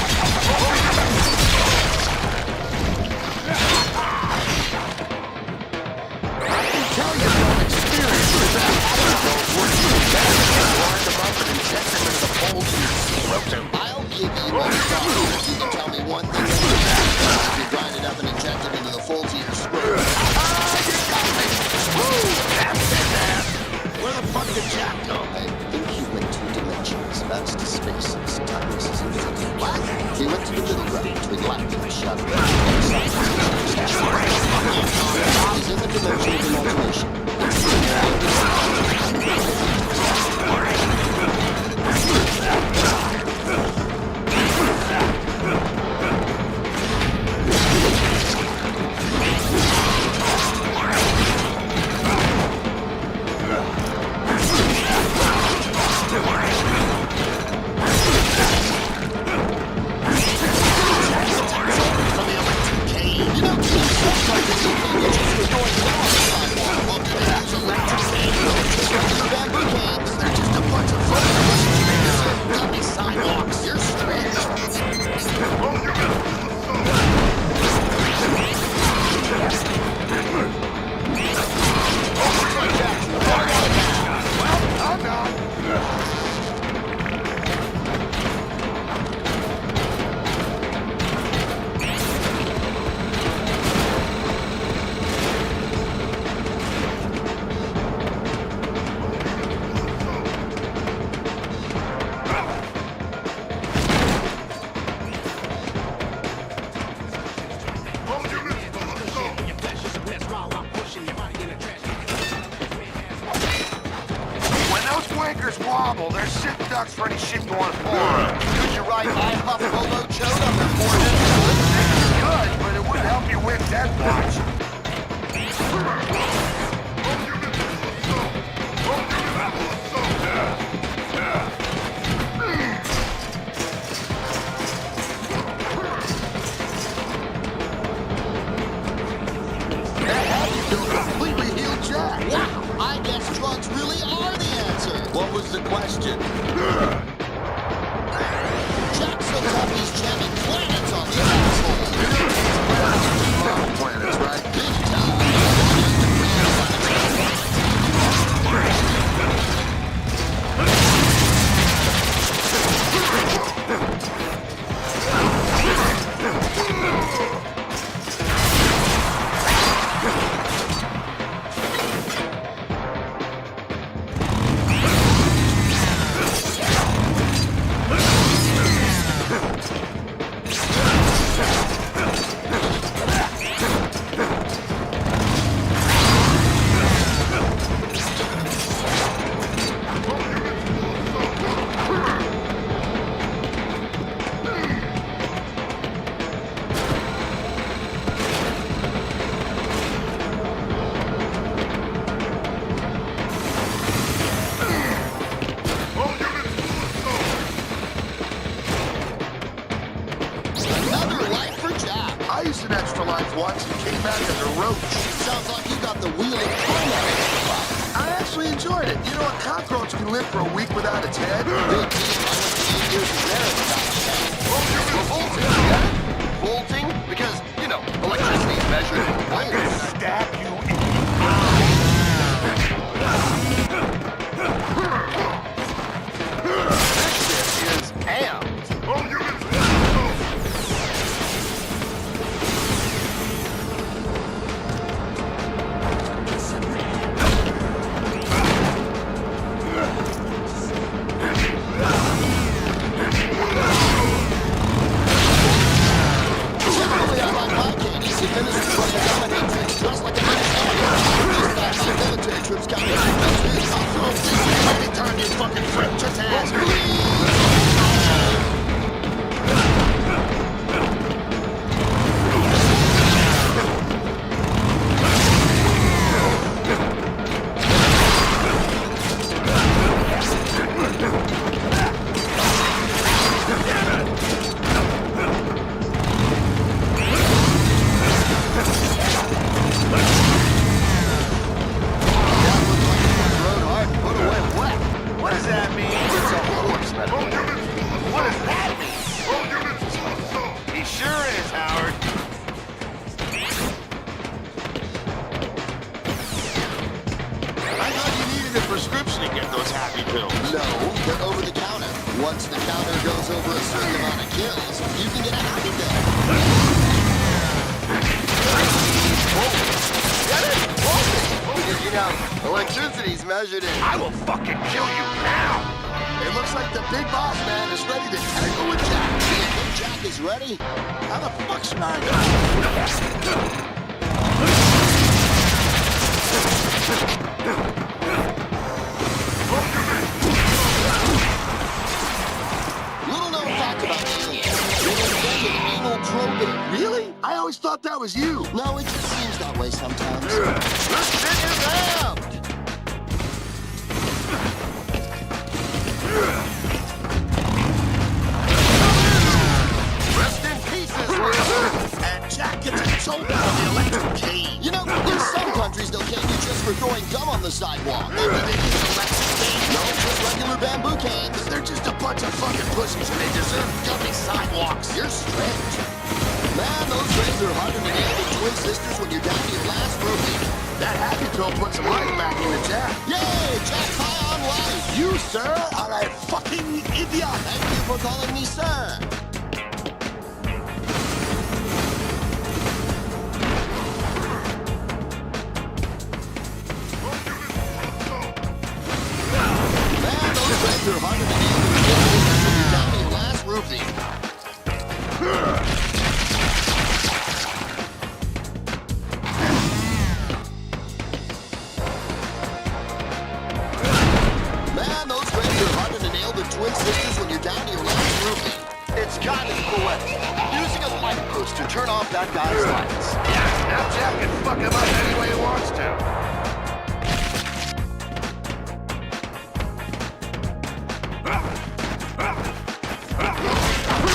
[SPEAKER 6] Tell you from experience that wind them up and inject them into the holes in your scrotum.
[SPEAKER 5] I'll give you one shot if you can tell me one thing. If you grind it up and inject it into the folds of your scrotum.
[SPEAKER 6] You got me. Woo! That's it, man. Where the fuck did Jack go?
[SPEAKER 5] I think he went 2 dimensions. That's to space. Time is infinity. What? He went to the middle ground between light and shadow. He's in the dimension of imagination.
[SPEAKER 6] Wobble. They're shit ducks for any shit going forward.
[SPEAKER 5] Could you write I Huff Hobo Chode on their forehead?
[SPEAKER 6] Good, but it wouldn't help you win Death Watch. was the question. Jack's so tough he's jamming planets on the asshole. Planets, right? Big time. Another life for Jack.
[SPEAKER 9] I used an extra life once and came back as a roach.
[SPEAKER 6] Sounds like you got the wheeling primary.
[SPEAKER 9] I actually enjoyed it. You know, a cockroach can live for a week without its head.
[SPEAKER 6] Big deal. I went to 8 years of marriage without Volting, yeah? Volting? Because, you know, electricity is measured in volts.
[SPEAKER 9] Stab you in
[SPEAKER 6] This shit is amped. Generally, I like my candies administered by the dominatrix, dressed like a British This guy, my military trips got me I'll throw this anytime you fucking French attack. Road hard, put away wet. What does that mean? It's a horse metaphor. What does that mean? He sure is, Howard.
[SPEAKER 9] I thought you needed a prescription to get those happy pills.
[SPEAKER 6] No, they're over the counter. Once the counter goes over a certain amount of kills, you can get a happy pill. Get it? Because, you know, electricity's measured in...
[SPEAKER 9] I will fucking kill you now.
[SPEAKER 6] It looks like the big boss man is ready to tangle with Jack. Do you think Jack is ready? How the fuck's mine? Little known fact about aliens. They invented anal probing.
[SPEAKER 9] Really? I always thought that was you.
[SPEAKER 6] No, it just seems that way sometimes.
[SPEAKER 9] This shit is amped.
[SPEAKER 6] Rest in pieces, Liz. And Jack gets a jolt out of the electric cane. You know, in some countries they'll can you just for throwing gum on the sidewalk. Maybe they use an electric cane. No, just regular bamboo canes.
[SPEAKER 9] They're just a bunch of fucking pussies and they deserve gummy sidewalks.
[SPEAKER 6] You're strange. Man, those rays are harder to nail than twin sisters when you're down to your last rupee.
[SPEAKER 9] That happy pill put some life back into Jack.
[SPEAKER 6] Yay, Jack's high on life.
[SPEAKER 9] You, sir, are a fucking idiot.
[SPEAKER 6] Thank you for calling me sir. Man, those rays are harder to nail than twin sisters when you're down to your last rupee. Man, those rays are harder to nail than twin sisters when you're down to your last rupee. It's kind of poetic. Using a light post to turn off that guy's lights.
[SPEAKER 9] Yeah, now Jack can fuck him up any way he wants to.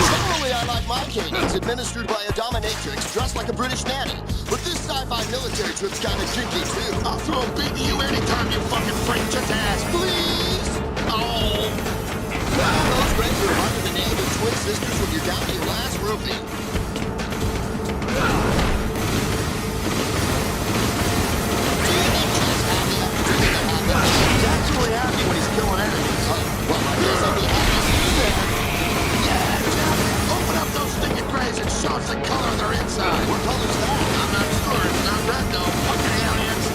[SPEAKER 6] Generally, I like my canines administered by a dominatrix dressed like a British nanny. But this sci-fi military trip's kind of kinky, too.
[SPEAKER 9] I'll throw a beat to you anytime you fucking French ass.
[SPEAKER 6] Please! I'll
[SPEAKER 5] Well, those Reds are harder than named as twin sisters when you're down to your last rupee.
[SPEAKER 6] He's actually happy when he's killing enemies.
[SPEAKER 5] Well, I guess I'll be happy to see that.
[SPEAKER 6] Yeah, Jack, open up those stinking grays and show us the color of their inside.
[SPEAKER 5] What color's that?
[SPEAKER 6] I'm not sure. It's not red, though. Okay, aliens.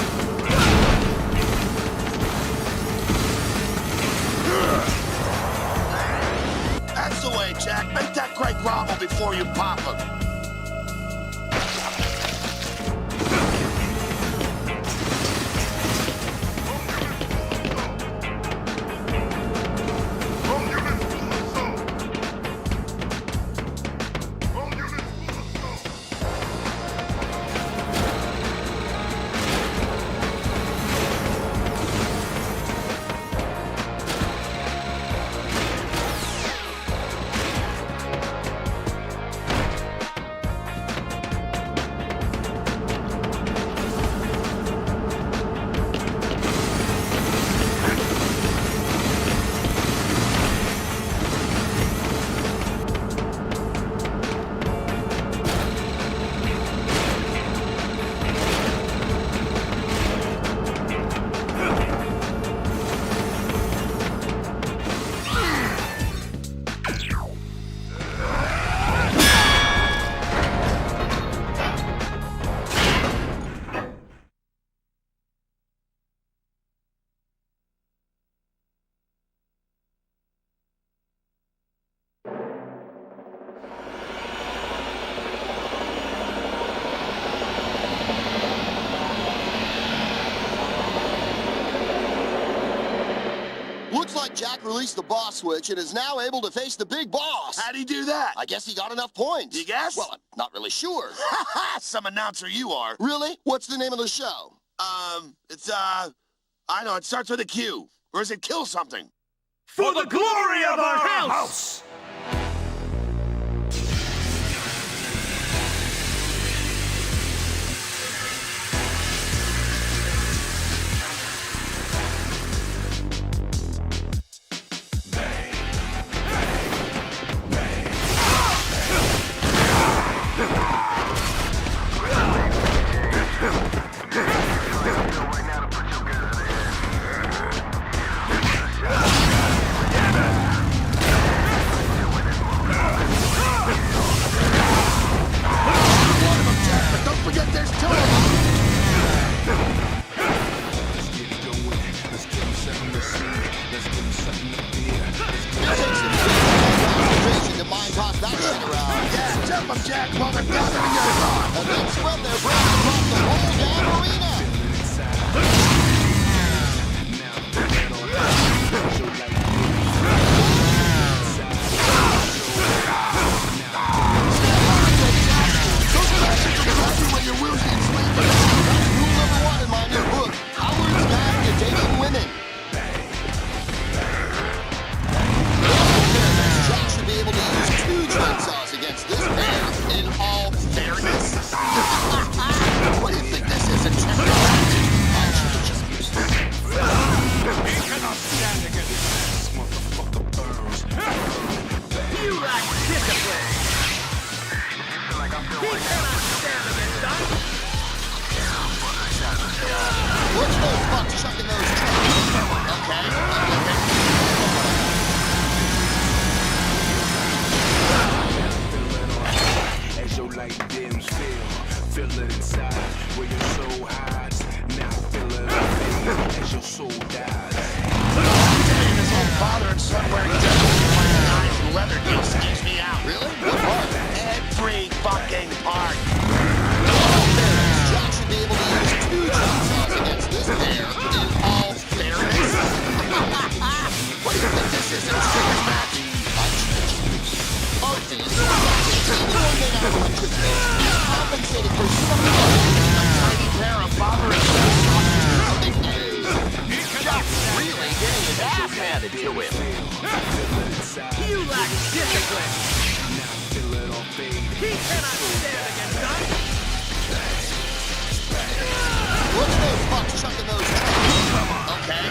[SPEAKER 6] That's the way, Jack. Make that gray grovel before you pop him.
[SPEAKER 5] Looks like Jack released the boss switch and is now able to face the big boss.
[SPEAKER 6] How'd he do that?
[SPEAKER 5] I guess he got enough points.
[SPEAKER 6] You guess?
[SPEAKER 5] Well, I'm not really sure.
[SPEAKER 6] Ha ha! Some announcer you are.
[SPEAKER 5] Really? What's the name of the show?
[SPEAKER 6] It's, I know, it starts with a Q. Or is it kill something?
[SPEAKER 7] For the glory of our house!
[SPEAKER 6] But don't forget there's two of them.
[SPEAKER 5] Concentration to mind toss that shit around.
[SPEAKER 6] Yeah, jump them, Jack, while they're gathering your thought.
[SPEAKER 5] And then spread their brains across the whole damn arena.
[SPEAKER 6] When you're woozy and sleeping.
[SPEAKER 5] That's rule number one in my new book, Howard's Guide to Dating Women. Jack should be able to use two chainsaws against this man in all fairness. What do you think this is, a check? I should have just used this.
[SPEAKER 7] He cannot stand against this motherfucker burns. You lack discipline! He cannot stand against us!
[SPEAKER 5] Watch those fucks chucking those traps. Okay.
[SPEAKER 10] As your light dims, feel it inside where your soul hides. Now feel it up as your soul dies.
[SPEAKER 6] This whole father and son wearing jerseys playing knives and leather deal skews me out.
[SPEAKER 5] Really? What part?
[SPEAKER 6] Every fucking part.
[SPEAKER 5] Jack should be able to use two chainsaws against this pair in all fairness.
[SPEAKER 6] What do you think this is, a singles match?
[SPEAKER 5] I should have just used this. Okay, so anyone made out of electricity is compensated for something else.
[SPEAKER 6] A tiny pair of father and son sausages.
[SPEAKER 5] Jack's really getting his ass handed to him.
[SPEAKER 7] You lack discipline! He cannot stand against us!
[SPEAKER 5] Watch those fucks chucking those traps.
[SPEAKER 6] Okay.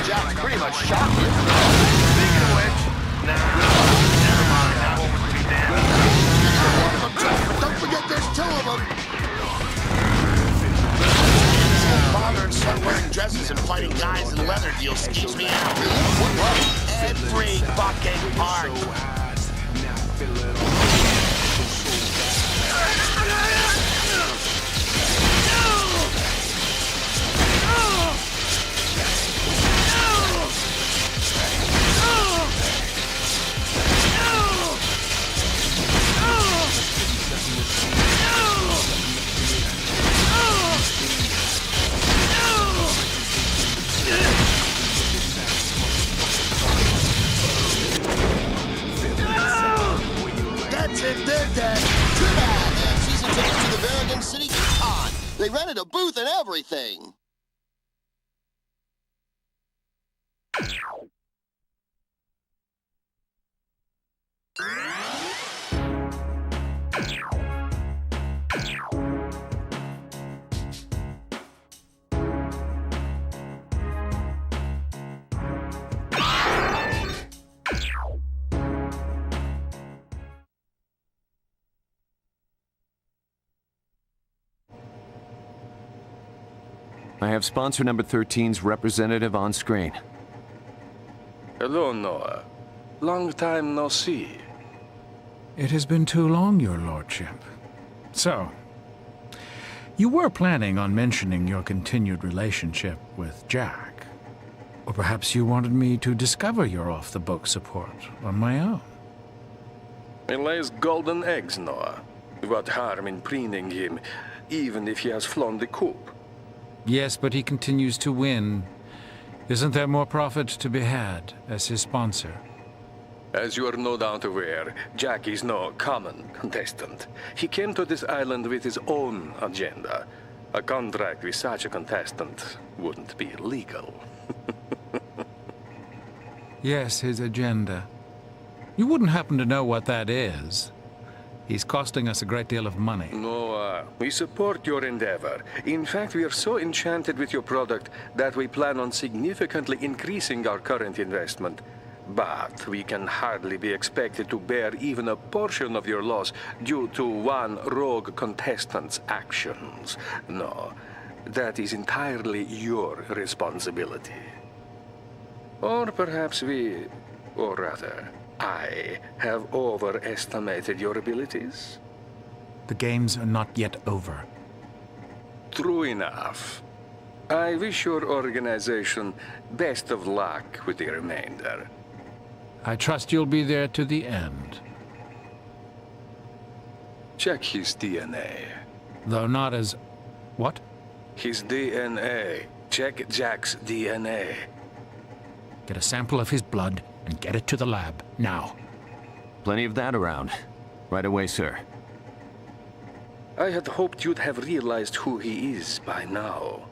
[SPEAKER 5] Jack's pretty much shot you.
[SPEAKER 7] Speaking of which, never mind. That one was too damn.
[SPEAKER 5] One of them, Jack, but don't forget there's two of them. This whole father and son wearing dresses and fighting guys in leather deals keeps me out. Every fucking part. They're dead. Too bad. They have season tickets to the Verragon City Con. They rented a booth and everything.
[SPEAKER 3] I have sponsor number 13's representative on screen.
[SPEAKER 10] Hello, Noah. Long time no see.
[SPEAKER 2] It has been too long, your lordship. So, you were planning on mentioning your continued relationship with Jack. Or perhaps you wanted me to discover your off-the-book support on my own.
[SPEAKER 10] He lays golden eggs, Noah. What harm in preening him, even if he has flown the coop?
[SPEAKER 2] Yes, but he continues to win. Isn't there more profit to be had as his sponsor?
[SPEAKER 10] As you are no doubt aware, Jack is no common contestant. He came to this island with his own agenda. A contract with such a contestant wouldn't be legal.
[SPEAKER 2] Yes, his agenda. You wouldn't happen to know what that is. He's costing us a great deal of money.
[SPEAKER 10] Noah, we support your endeavor. In fact, we are so enchanted with your product that we plan on significantly increasing our current investment. But we can hardly be expected to bear even a portion of your loss due to one rogue contestant's actions. No, that is entirely your responsibility. Or perhaps we, or rather, I have overestimated your abilities?
[SPEAKER 2] The games are not yet over.
[SPEAKER 10] True enough. I wish your organization best of luck with the remainder.
[SPEAKER 2] I trust you'll be there to the end.
[SPEAKER 10] Check his DNA.
[SPEAKER 2] Though not as... what?
[SPEAKER 10] His DNA. Check Jack's DNA.
[SPEAKER 2] Get a sample of his blood and get it to the lab, now.
[SPEAKER 3] Plenty of that around. Right away, sir.
[SPEAKER 10] I had hoped you'd have realized who he is by now.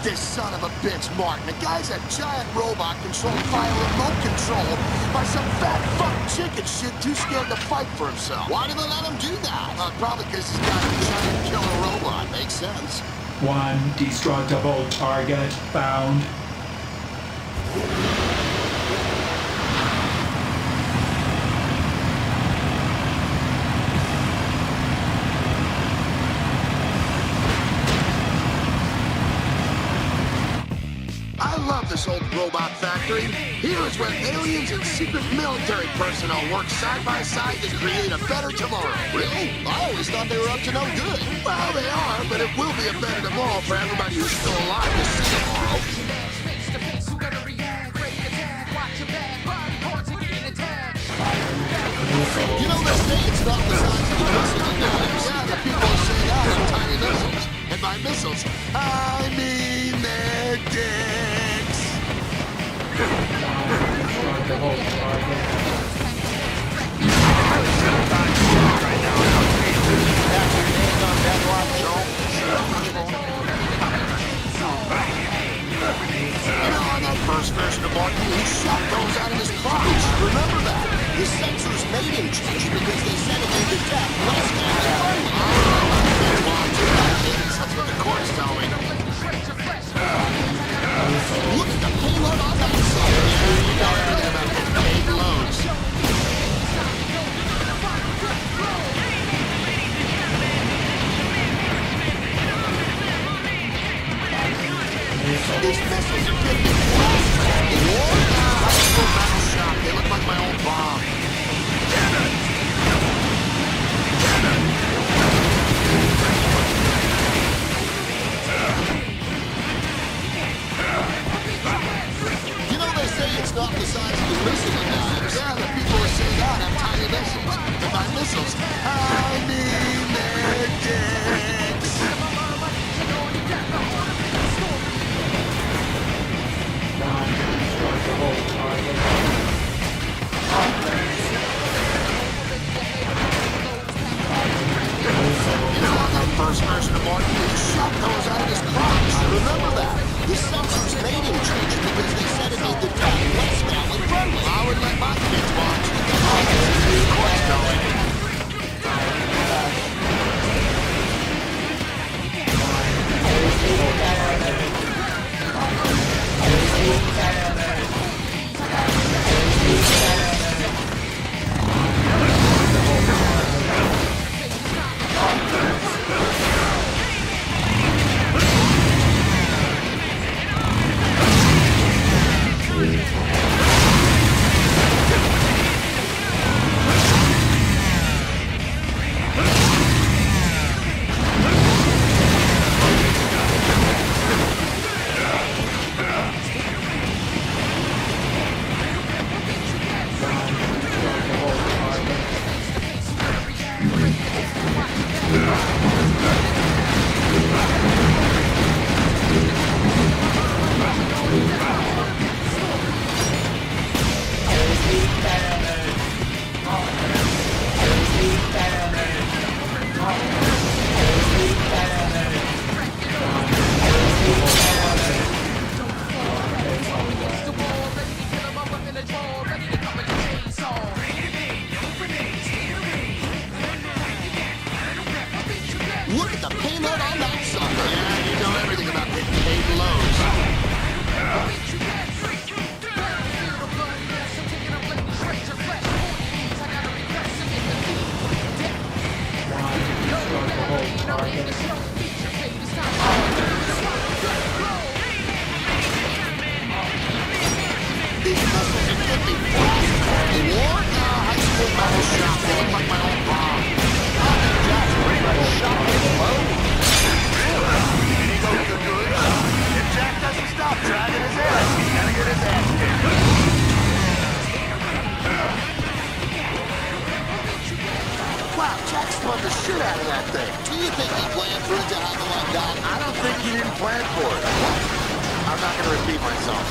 [SPEAKER 5] This son of a bitch, Martin. The guy's a giant robot controlled by a remote control by some fat fuck chicken shit too scared to fight for himself. Why do they let him do that? Probably because he's got a giant killer robot. Makes sense.
[SPEAKER 11] One destructible target found.
[SPEAKER 5] I love this old robot factory. Here is where aliens and secret military personnel work side by side to create a better tomorrow. Really? I always thought they were up to no good. Well, they are, but it will be a better tomorrow for everybody who's still alive to see tomorrow. they say it's not the size of the missile that matters. Yeah, the people say that have tiny missiles. And by missiles, I mean their dicks. On that first version of Martin, he shot those out of his crotch. Remember that? The sensors made him change because they said it made the death less family friendly. That's what the courts tell me. Look at the payload on that side. Yeah, you know everything about getting paid loads. These missiles are getting blasted. I just go metal shock. They look like my old bomb. You know, they say it's not the size of the missile that matters. Yeah, the people who say that have tiny missiles. And by missiles, I mean their dicks. First version of Martin, he shot those out of his crotch. Remember that? The sensors made him change it because they said it made the death less family friendly. I would let my kids watch. The court's going. Look at the payload on that sucker. Yeah, you know everything about getting paid loads. These missiles are getting me blasted. War? High school metal shop. They look like my old bomb. Jack's pretty much shot his load. He goes the goods. If Jack doesn't stop dragging his ass, he's gonna get his ass kicked. Wow, Jack spun the shit out of that thing. Do you think he planned for it to happen like that? I don't think he didn't plan for it. I'm not gonna repeat myself.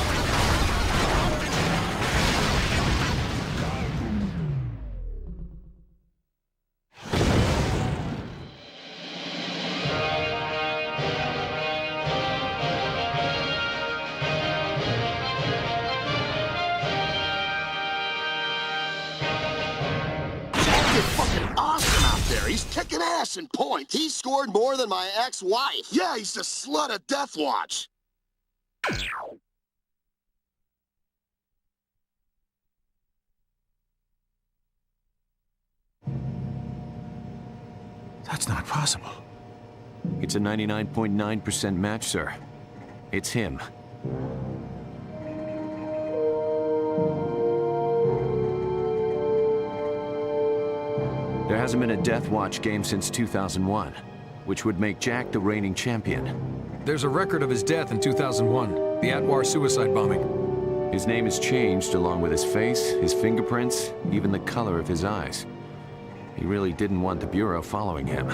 [SPEAKER 5] He's kicking ass in points. He scored more than my ex-wife. Yeah, he's the slut of Death Watch.
[SPEAKER 2] That's not possible.
[SPEAKER 3] It's a 99.9% match, sir. It's him. There hasn't been a Death Watch game since 2001, which would make Jack the reigning champion.
[SPEAKER 4] There's a record of his death in 2001, the Atwar suicide bombing.
[SPEAKER 3] His name is changed along with his face, his fingerprints, even the color of his eyes. He really didn't want the Bureau following him.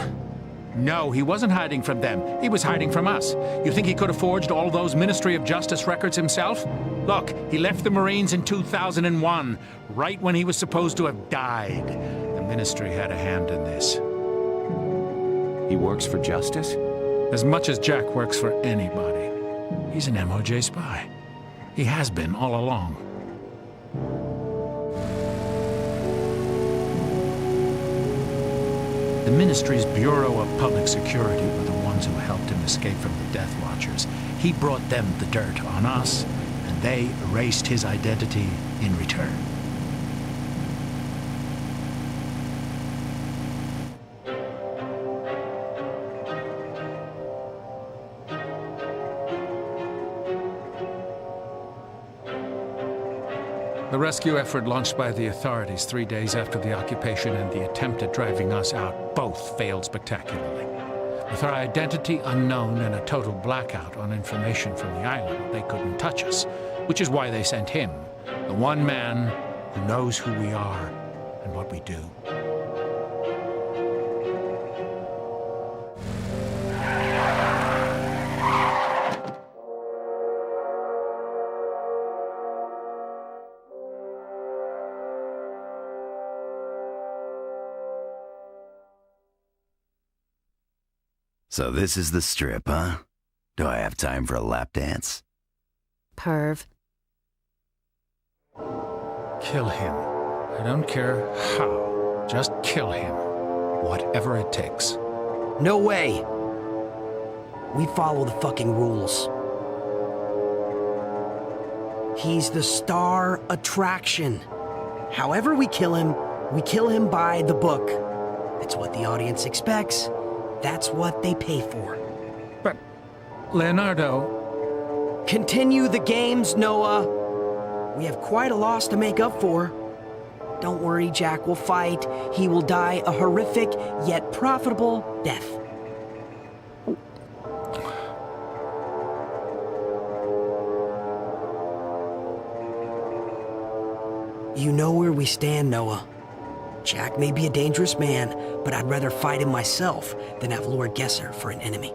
[SPEAKER 2] No, he wasn't hiding from them. He was hiding from us. You think he could have forged all those Ministry of Justice records himself? Look, he left the Marines in 2001, right when he was supposed to have died. The Ministry had a hand in this.
[SPEAKER 3] He works for justice?
[SPEAKER 2] As much as Jack works for anybody. He's an MOJ spy. He has been all along. The Ministry's Bureau of Public Security were the ones who helped him escape from the Death Watchers. He brought them the dirt on us, and they erased his identity in return. The rescue effort launched by the authorities 3 days after the occupation and the attempt at driving us out both failed spectacularly. With our identity unknown and a total blackout on information from the island, they couldn't touch us, which is why they sent him, the one man who knows who we are and what we do.
[SPEAKER 1] So this is the strip, huh? Do I have time for a lap dance?
[SPEAKER 12] Perv.
[SPEAKER 2] Kill him. I don't care how. Just kill him. Whatever it takes.
[SPEAKER 13] No way! We follow the fucking rules. He's the star attraction. However we kill him by the book. It's what the audience expects. That's what they pay for.
[SPEAKER 2] But, Leonardo...
[SPEAKER 13] Continue the games, Noah. We have quite a loss to make up for. Don't worry, Jack will fight. He will die a horrific, yet profitable death. You know where we stand, Noah. Jack may be a dangerous man, but I'd rather fight him myself than have Lord Gesser for an enemy.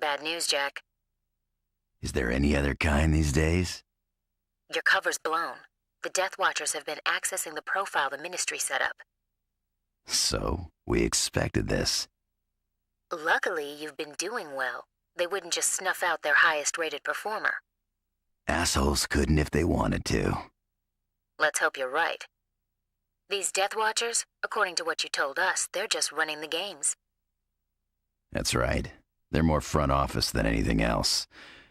[SPEAKER 12] Bad news, Jack.
[SPEAKER 1] Is there any other kind these days?
[SPEAKER 12] Your cover's blown. The Death Watchers have been accessing the profile the Ministry set up.
[SPEAKER 1] So, we expected this.
[SPEAKER 12] Luckily, you've been doing well. They wouldn't just snuff out their highest-rated performer.
[SPEAKER 1] Assholes couldn't if they wanted to.
[SPEAKER 12] Let's hope you're right. These Death Watchers, according to what you told us, they're just running the games.
[SPEAKER 1] That's right. They're more front office than anything else.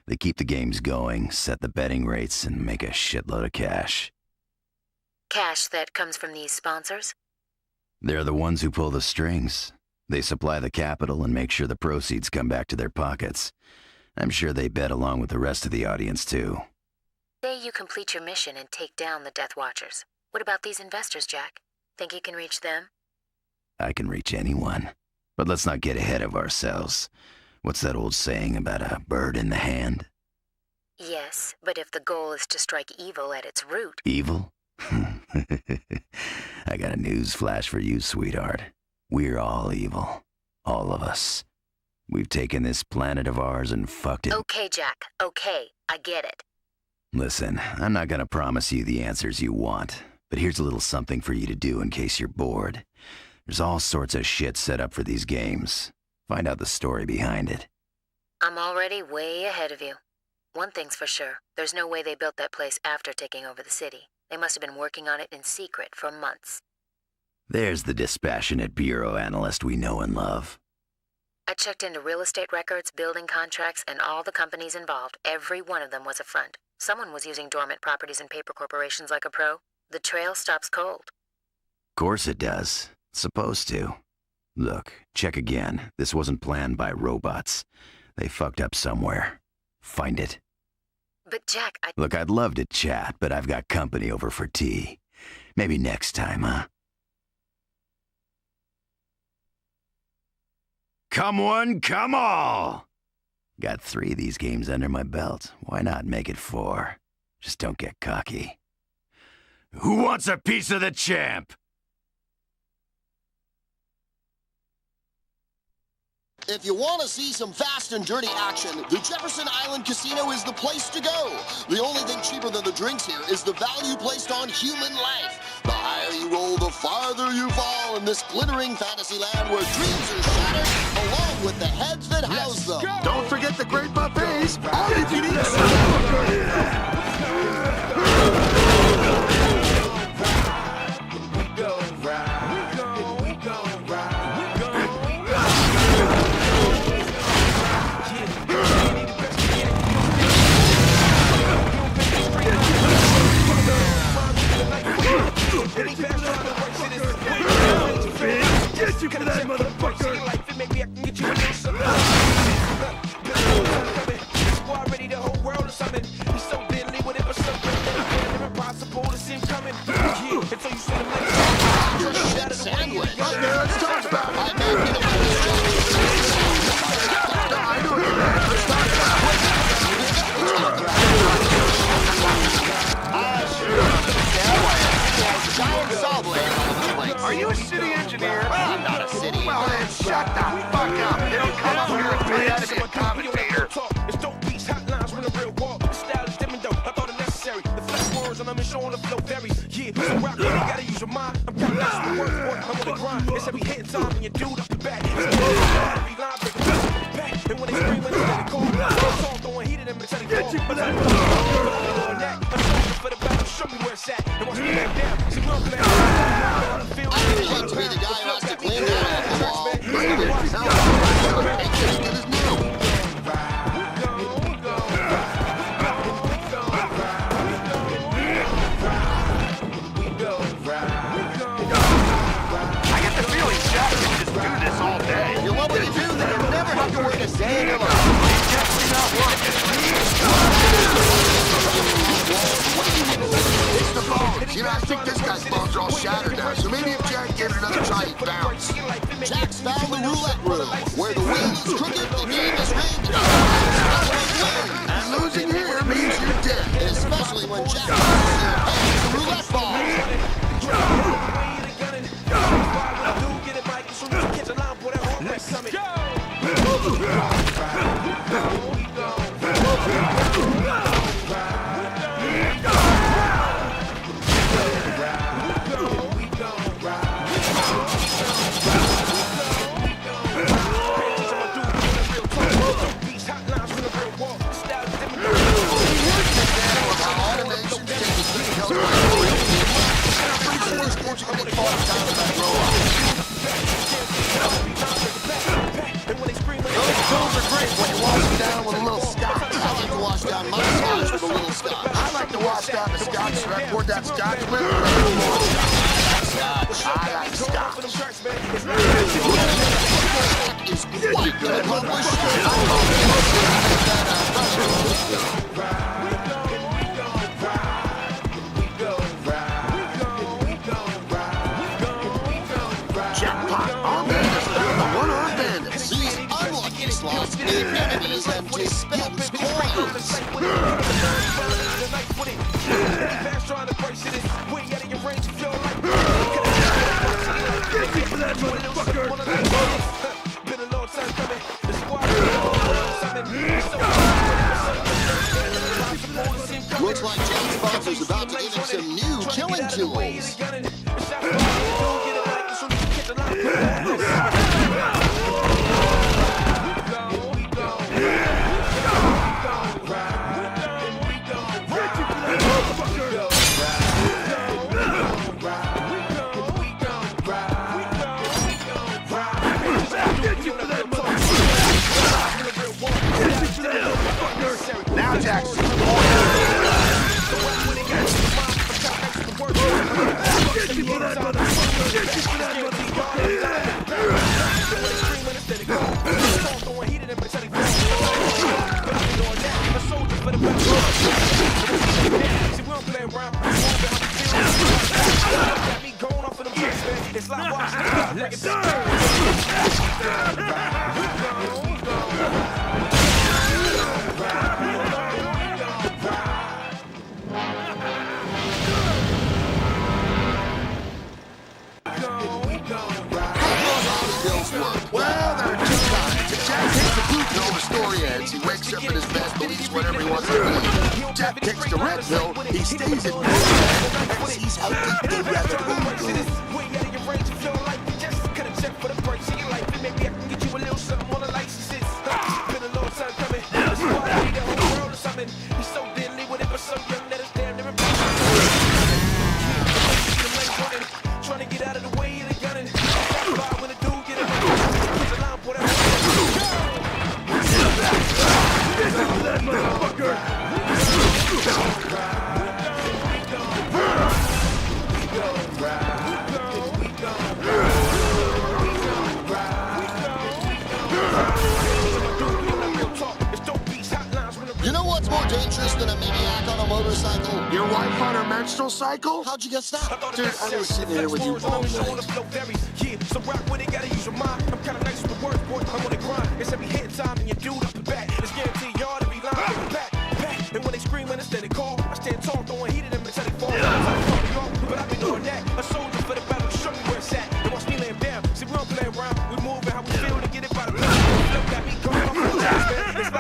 [SPEAKER 1] They keep the games going, set the betting rates, and make a shitload of cash.
[SPEAKER 12] Cash that comes from these sponsors?
[SPEAKER 1] They're the ones who pull the strings. They supply the capital and make sure the proceeds come back to their pockets. I'm sure they bet along with the rest of the audience, too.
[SPEAKER 12] Say you complete your mission and take down the Death Watchers. What about these investors, Jack? Think you can reach them?
[SPEAKER 1] I can reach anyone. But let's not get ahead of ourselves. What's that old saying about a bird in the hand?
[SPEAKER 12] Yes, but if the goal is to strike evil at its root...
[SPEAKER 1] Evil? I got a news flash for you, sweetheart. We're all evil. All of us. We've taken this planet of ours and fucked it.
[SPEAKER 12] Okay, Jack. Okay. I get it.
[SPEAKER 1] Listen, I'm not gonna promise you the answers you want, but here's a little something for you to do in case you're bored. There's all sorts of shit set up for these games. Find out the story behind it.
[SPEAKER 12] I'm already way ahead of you. One thing's for sure. There's no way they built that place after taking over the city. They must have been working on it in secret for months.
[SPEAKER 1] There's the dispassionate bureau analyst we know and love.
[SPEAKER 12] I checked into real estate records, building contracts, and all the companies involved. Every one of them was a front. Someone was using dormant properties and paper corporations like a pro. The trail stops cold.
[SPEAKER 1] Course it does. It's supposed to. Look, check again. This wasn't planned by robots. They fucked up somewhere. Find it.
[SPEAKER 12] But Jack,
[SPEAKER 1] Look, I'd love to chat, but I've got company over for tea. Maybe next time, huh? Come one, come all! Got 3 of these games under my belt. Why not make it 4? Just don't get cocky. Who wants a piece of the champ?
[SPEAKER 5] If you want to see some fast and dirty action, the Jefferson Island Casino is the place to go. The only thing cheaper than the drinks here is the value placed on human life. The higher you roll, the farther you fall in this glittering fantasy land where dreams are shattered, along with the heads that house them.
[SPEAKER 6] Don't forget the great buffets. All you can eat.
[SPEAKER 7] Get you for that, motherfucker! Ready the whole world or something. He's so deadly, whatever something. Impossible to see him coming. Until you see him like
[SPEAKER 5] sandwich.
[SPEAKER 6] Okay, let's talk about it.
[SPEAKER 9] Are you a city engineer?
[SPEAKER 5] I'm not a city.
[SPEAKER 9] Well then, shut the fuck up. You don't come up here and pretend to be a commentator.
[SPEAKER 7] It's dope beats, hotlines, run a real walk. The style is different though, I thought it necessary. The flex words and I'm in showing the flow varies. Yeah, so rock, you gotta use your mind. I'm counting out some work, boy, I'm on the grind. It's every hit time when you do it up the back. It's every line breaking back. And when they scream, when they let it go, it's all throwing heat in them until they fall. Get you for that. For the battle, show me where it's at. And watch me back down. See, we're playing.
[SPEAKER 5] I'd like to be the guy who has to clean that off the wall. Ain't as good as new.
[SPEAKER 9] I get the feeling Jack can just do this all day.
[SPEAKER 5] You love what you do, then you'll never have to work a day in your life.
[SPEAKER 9] He's definitely not working.
[SPEAKER 6] It's the bones. You know, I think this guy's bones are all shattered now, so maybe if Jack gave it another try, he'd bounce.
[SPEAKER 5] Jack's found the roulette room, where the wheel is crooked, the game is rigged.
[SPEAKER 6] And losing here means you're dead.
[SPEAKER 5] Especially when Jack has the roulette ball.
[SPEAKER 6] I like to wash down the scotch, so I poured that scotch with I like scotch.
[SPEAKER 5] Is quite accomplished.
[SPEAKER 6] Jackpot! Our man has found the one-armed bandits.
[SPEAKER 5] These unlucky slots need enemies and dispense coins. Looks like James Foster's about to give him some new killing tools.
[SPEAKER 8] It's like watch. Bring it back.
[SPEAKER 5] Well, there are two kinds. If Jack takes the blue pill, the story ends. He wakes up in his bed, believes whatever he wants to believe. If Jack takes the red pill, he stays in bed and sees how deep the rabbit hole goes.
[SPEAKER 8] Maybe I can get you a little something on the licenses. Been a long time coming. That's why I need the whole world or something. He's so deadly with it, but so young that it's damn near impossible. Trying to get out of the way of the gunning. When the dude get it, the line, whatever. This is that motherfucker.
[SPEAKER 5] You know what's more dangerous than a maniac on a motorcycle?
[SPEAKER 6] Your wife on her menstrual cycle?
[SPEAKER 5] How'd you guess that?
[SPEAKER 6] Dude, I was sitting here with you all night.
[SPEAKER 8] Yeah, so rock when they gotta use your mind. I'm kinda nice with words, boy. I'm on the grind. It's every hit time and you do up and back. It's guaranteed y'all to be lying. Back. And when they scream, understand they call. I stand tall, throwing heat at them until they fall. But I've been doing that. A soldier for the battle, show me where it's at. And watch me lay 'em down. See, we don't play around. We move and how we feel to get it by the blood. Look at me, come off the man. It's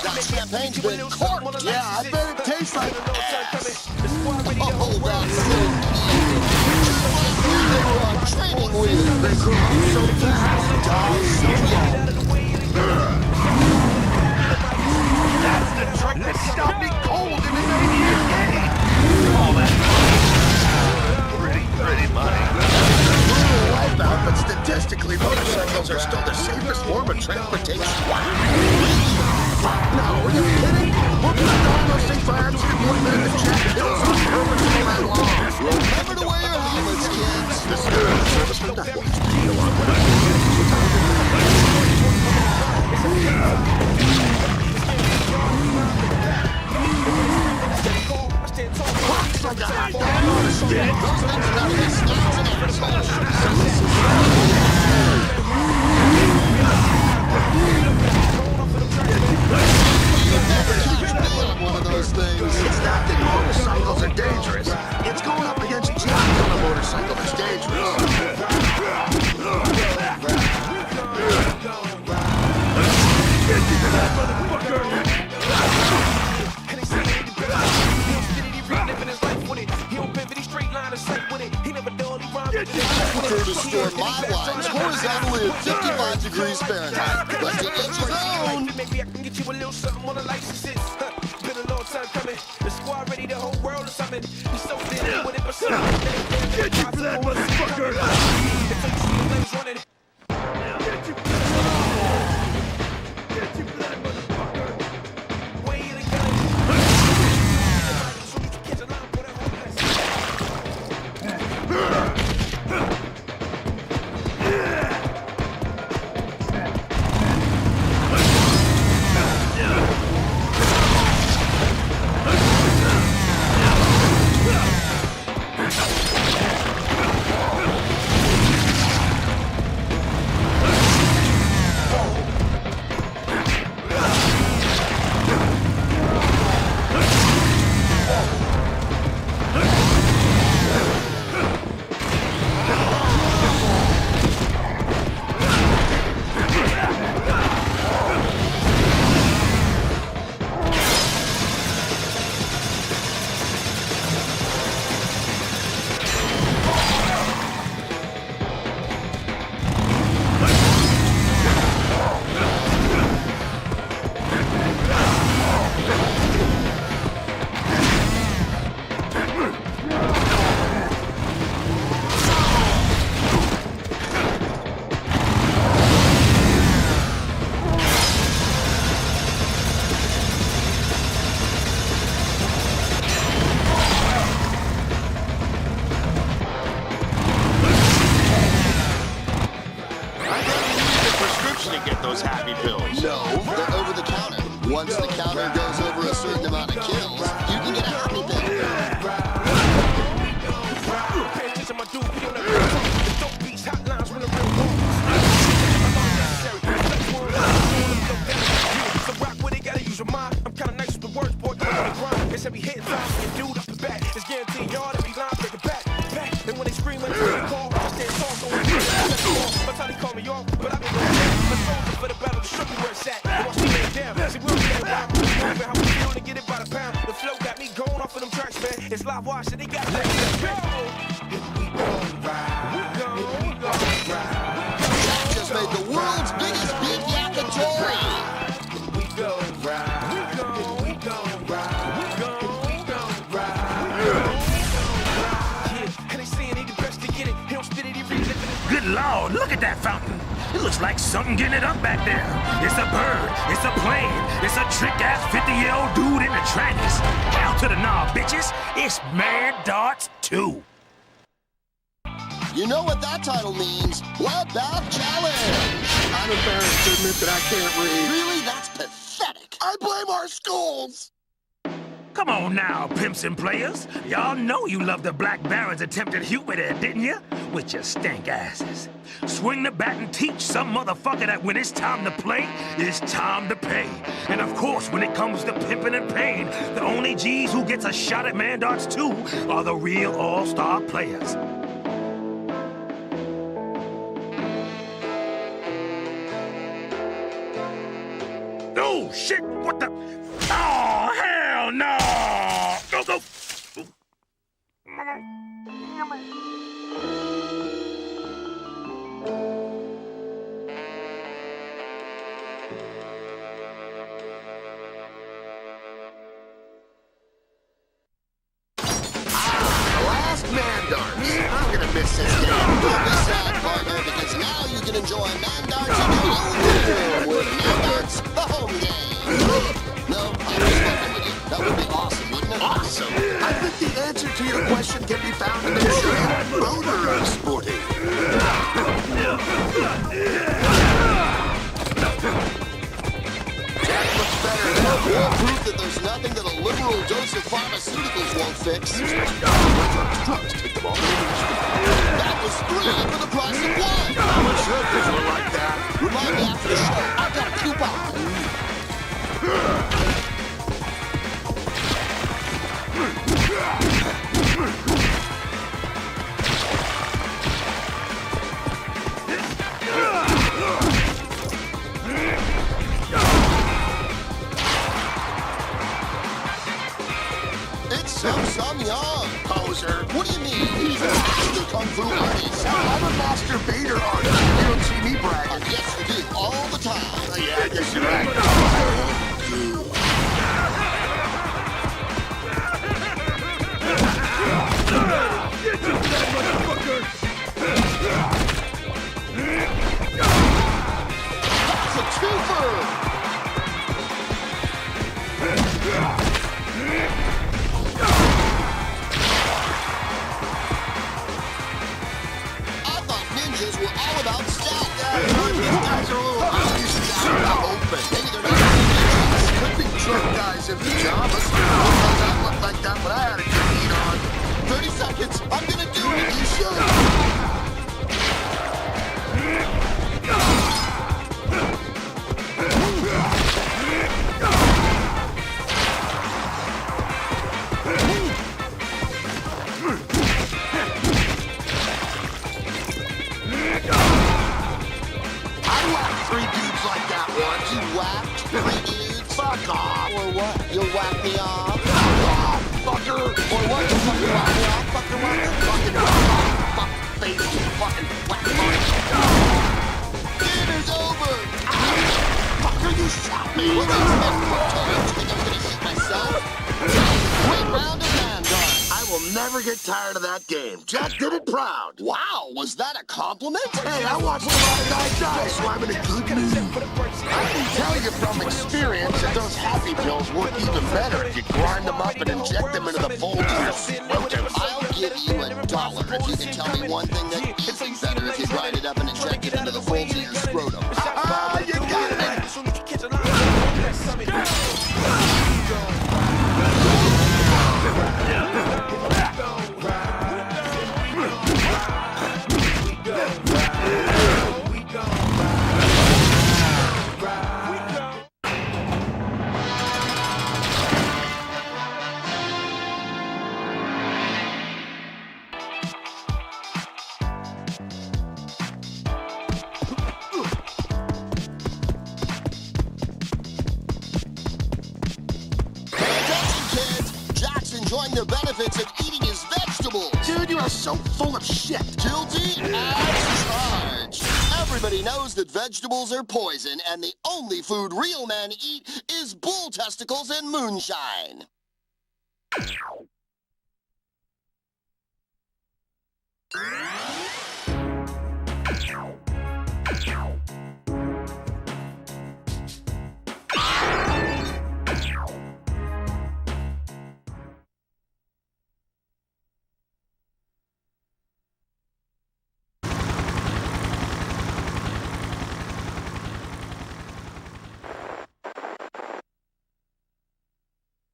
[SPEAKER 8] like
[SPEAKER 5] that champagne's been corked.
[SPEAKER 6] Yeah, I bet it tastes like ass.
[SPEAKER 5] Oh, that's so cute. They were on training wheels.
[SPEAKER 6] They grew up so fast, dog. That's the trick that stopped me cold in the 80s game. All that pretty money. Brutal wipeout, but statistically, motorcycles are still the safest form of transportation. No, are you kidding? We're putting all those safe arms in 1 minute to check pills on purpose all night long.
[SPEAKER 5] Remember to wear your helmets, kids.
[SPEAKER 6] The serviceman that wants to deal on what like a hot dog on a stick.
[SPEAKER 5] One of those things.
[SPEAKER 6] It's not that motorcycles are dangerous. It's going up against Jack on a motorcycle that's dangerous.
[SPEAKER 5] Prefer to store my lines horizontally at 55 degrees Fahrenheit, but to each his own.
[SPEAKER 8] Maybe I can get you a little something on the licenses. Been a long time coming. The squad ready, the whole world or something. He's so thin with it, but something. Get you for that motherfucker! Until you see the flames running. Get you for that motherfucker! Way in the gun. So you can catch a line for that whole
[SPEAKER 9] get those happy pills?
[SPEAKER 5] No, they're over the counter. Once the counter goes over a certain amount of kills, you can get a happy pill.
[SPEAKER 8] I'm kinda nice with the words, boy. Come on the grind. It's every hit time and dude up the back. It's guaranteed y'all every line break it back. And when they scream when they call, I stand tall, so that's how they call me off. But I've been going down. My soldier for the battle to show me where it's at. And once we lay it down, see we'll get it wild. Moving how we feel to get it by the pound. The flow got me going off of them tracks, man. It's live wash and they got to let me go. We gon' ride. We gon' ride.
[SPEAKER 5] Jack just made the world's biggest beef yakitori.
[SPEAKER 8] We gon' ride.
[SPEAKER 7] Good Lord, look at that fountain. It looks like something getting it up back there. It's a bird, it's a plane, it's a trick-ass 50-year-old dude in the trannies. Hell to the knob, bitches. It's Mad Darts 2.
[SPEAKER 5] You know what that title means? Bloodbath Challenge!
[SPEAKER 6] I'm embarrassed to admit that I can't read.
[SPEAKER 5] Really? That's pathetic.
[SPEAKER 6] I blame our schools!
[SPEAKER 7] Come on now, pimps and players. Y'all know you loved the Black Baron's attempted humor there, didn't you? With your stank asses. Swing the bat and teach some motherfucker that when it's time to play, it's time to pay. And of course, when it comes to pimping and pain, the only G's who gets a shot at Man Darts 2 are the real all-star players. Oh, shit! What the... Oh, hell no! Go, go!
[SPEAKER 6] Man Darts. I'm gonna miss this game.
[SPEAKER 5] Don't be sad, partner, because now you can enjoy Man Darts in your own room with Man Darts, the home game. No, I'm just fucking with you. That would be awesome, wouldn't it?
[SPEAKER 6] Awesome. I think the answer to your question can be found in the show Rotor Sporting. Jack looks better now.
[SPEAKER 5] More proof that there's nothing that a liberal dose of pharmaceuticals won't fix.
[SPEAKER 6] Drugs take them all.
[SPEAKER 5] That was 3 for the price of 1.
[SPEAKER 6] I'm sure kids were like that.
[SPEAKER 5] Remind me after the show. I've got a coupon. It's some young.
[SPEAKER 6] Poser.
[SPEAKER 5] What do you mean? He's a master kung fu artist.
[SPEAKER 6] I'm a master Vader artist. You don't see me bragging.
[SPEAKER 5] Yes, you do. All the time.
[SPEAKER 6] Yeah, I guess you're right.
[SPEAKER 8] Get your dead motherfucker!
[SPEAKER 5] That's a twofer! I thought ninjas were all about stealth.
[SPEAKER 6] These guys are a little open.
[SPEAKER 5] Maybe they're not ninjas.
[SPEAKER 6] Could be drunk guys in pajamas. Well, that looked like that, but I had a good heat on.
[SPEAKER 5] 30 seconds. I'm gonna do it. You should. You whacked 3 dudes?
[SPEAKER 6] Fuck off!
[SPEAKER 5] Or what? You'll whack me off?
[SPEAKER 6] Fuck off, fucker!
[SPEAKER 5] Or what? You fucking whack me off, fucker, fucker?
[SPEAKER 6] Fucking off! Fuck face, you fucking whack money!
[SPEAKER 5] Dinner's over!
[SPEAKER 6] Fucker, you shot me!
[SPEAKER 5] What do you think I'm gonna shoot myself? Great round of Man Darts.
[SPEAKER 6] I will never get tired of that game. Jack did it proud.
[SPEAKER 5] Wow, was that a compliment?
[SPEAKER 6] Hey, I watched a lot of guys die, so I'm in a good mood. I can tell you from experience that those happy pills work even better if you grind them up and inject them into the folds of your scrotum.
[SPEAKER 5] I'll give you $1 if you can tell me one thing that isn't better if you grind it up and inject it into the folds of your scrotum.
[SPEAKER 6] Ah, you got
[SPEAKER 5] enjoying the benefits of eating his vegetables.
[SPEAKER 6] Dude, you are so full of shit.
[SPEAKER 5] Guilty as charged. Everybody knows that vegetables are poison, and the only food real men eat is bull testicles and moonshine.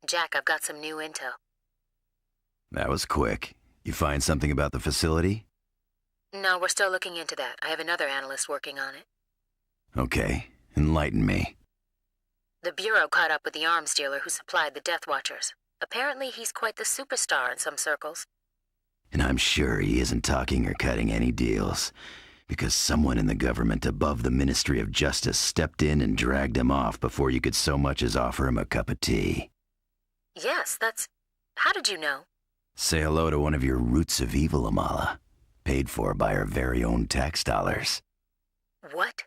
[SPEAKER 12] Jack, I've got some new intel.
[SPEAKER 1] That was quick. You find something about the facility?
[SPEAKER 12] No, we're still looking into that. I have another analyst working on it.
[SPEAKER 1] Okay, enlighten me.
[SPEAKER 12] The Bureau caught up with the arms dealer who supplied the Death Watchers. Apparently he's quite the superstar in some circles.
[SPEAKER 1] And I'm sure he isn't talking or cutting any deals, because someone in the government above the Ministry of Justice stepped in and dragged him off before you could so much as offer him a cup of tea.
[SPEAKER 12] Yes, that's... How did you know?
[SPEAKER 1] Say hello to one of your roots of evil, Amala. Paid for by our very own tax dollars.
[SPEAKER 12] What?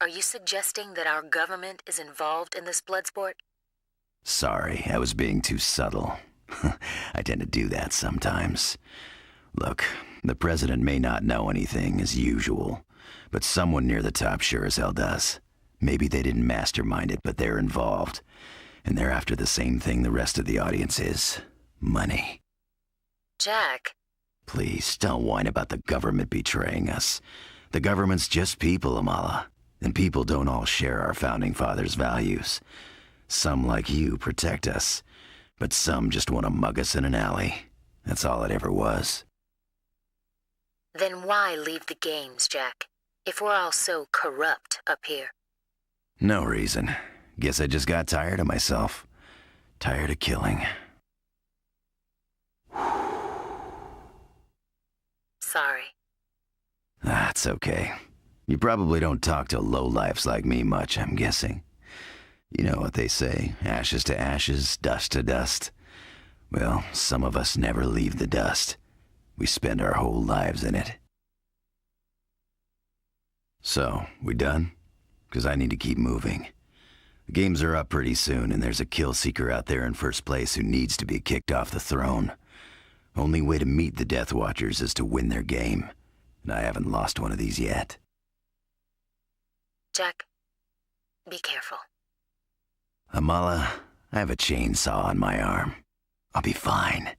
[SPEAKER 12] Are you suggesting that our government is involved in this blood sport?
[SPEAKER 1] Sorry, I was being too subtle. I tend to do that sometimes. Look, the president may not know anything, as usual, but someone near the top sure as hell does. Maybe they didn't mastermind it, but they're involved. And they're after the same thing the rest of the audience is. Money.
[SPEAKER 12] Jack.
[SPEAKER 1] Please, don't whine about the government betraying us. The government's just people, Amala. And people don't all share our founding fathers' values. Some, like you, protect us. But some just want to mug us in an alley. That's all it ever was.
[SPEAKER 12] Then why leave the games, Jack? If we're all so corrupt up here.
[SPEAKER 1] No reason. Guess I just got tired of myself. Tired of killing.
[SPEAKER 12] Sorry.
[SPEAKER 1] That's okay. You probably don't talk to lowlifes like me much, I'm guessing. You know what they say, ashes to ashes, dust to dust. Well, some of us never leave the dust. We spend our whole lives in it. So, we done? 'Cause I need to keep moving. The games are up pretty soon, and there's a kill seeker out there in first place who needs to be kicked off the throne. Only way to meet the Death Watchers is to win their game, and I haven't lost one of these yet.
[SPEAKER 12] Jack, be careful.
[SPEAKER 1] Amala, I have a chainsaw on my arm. I'll be fine.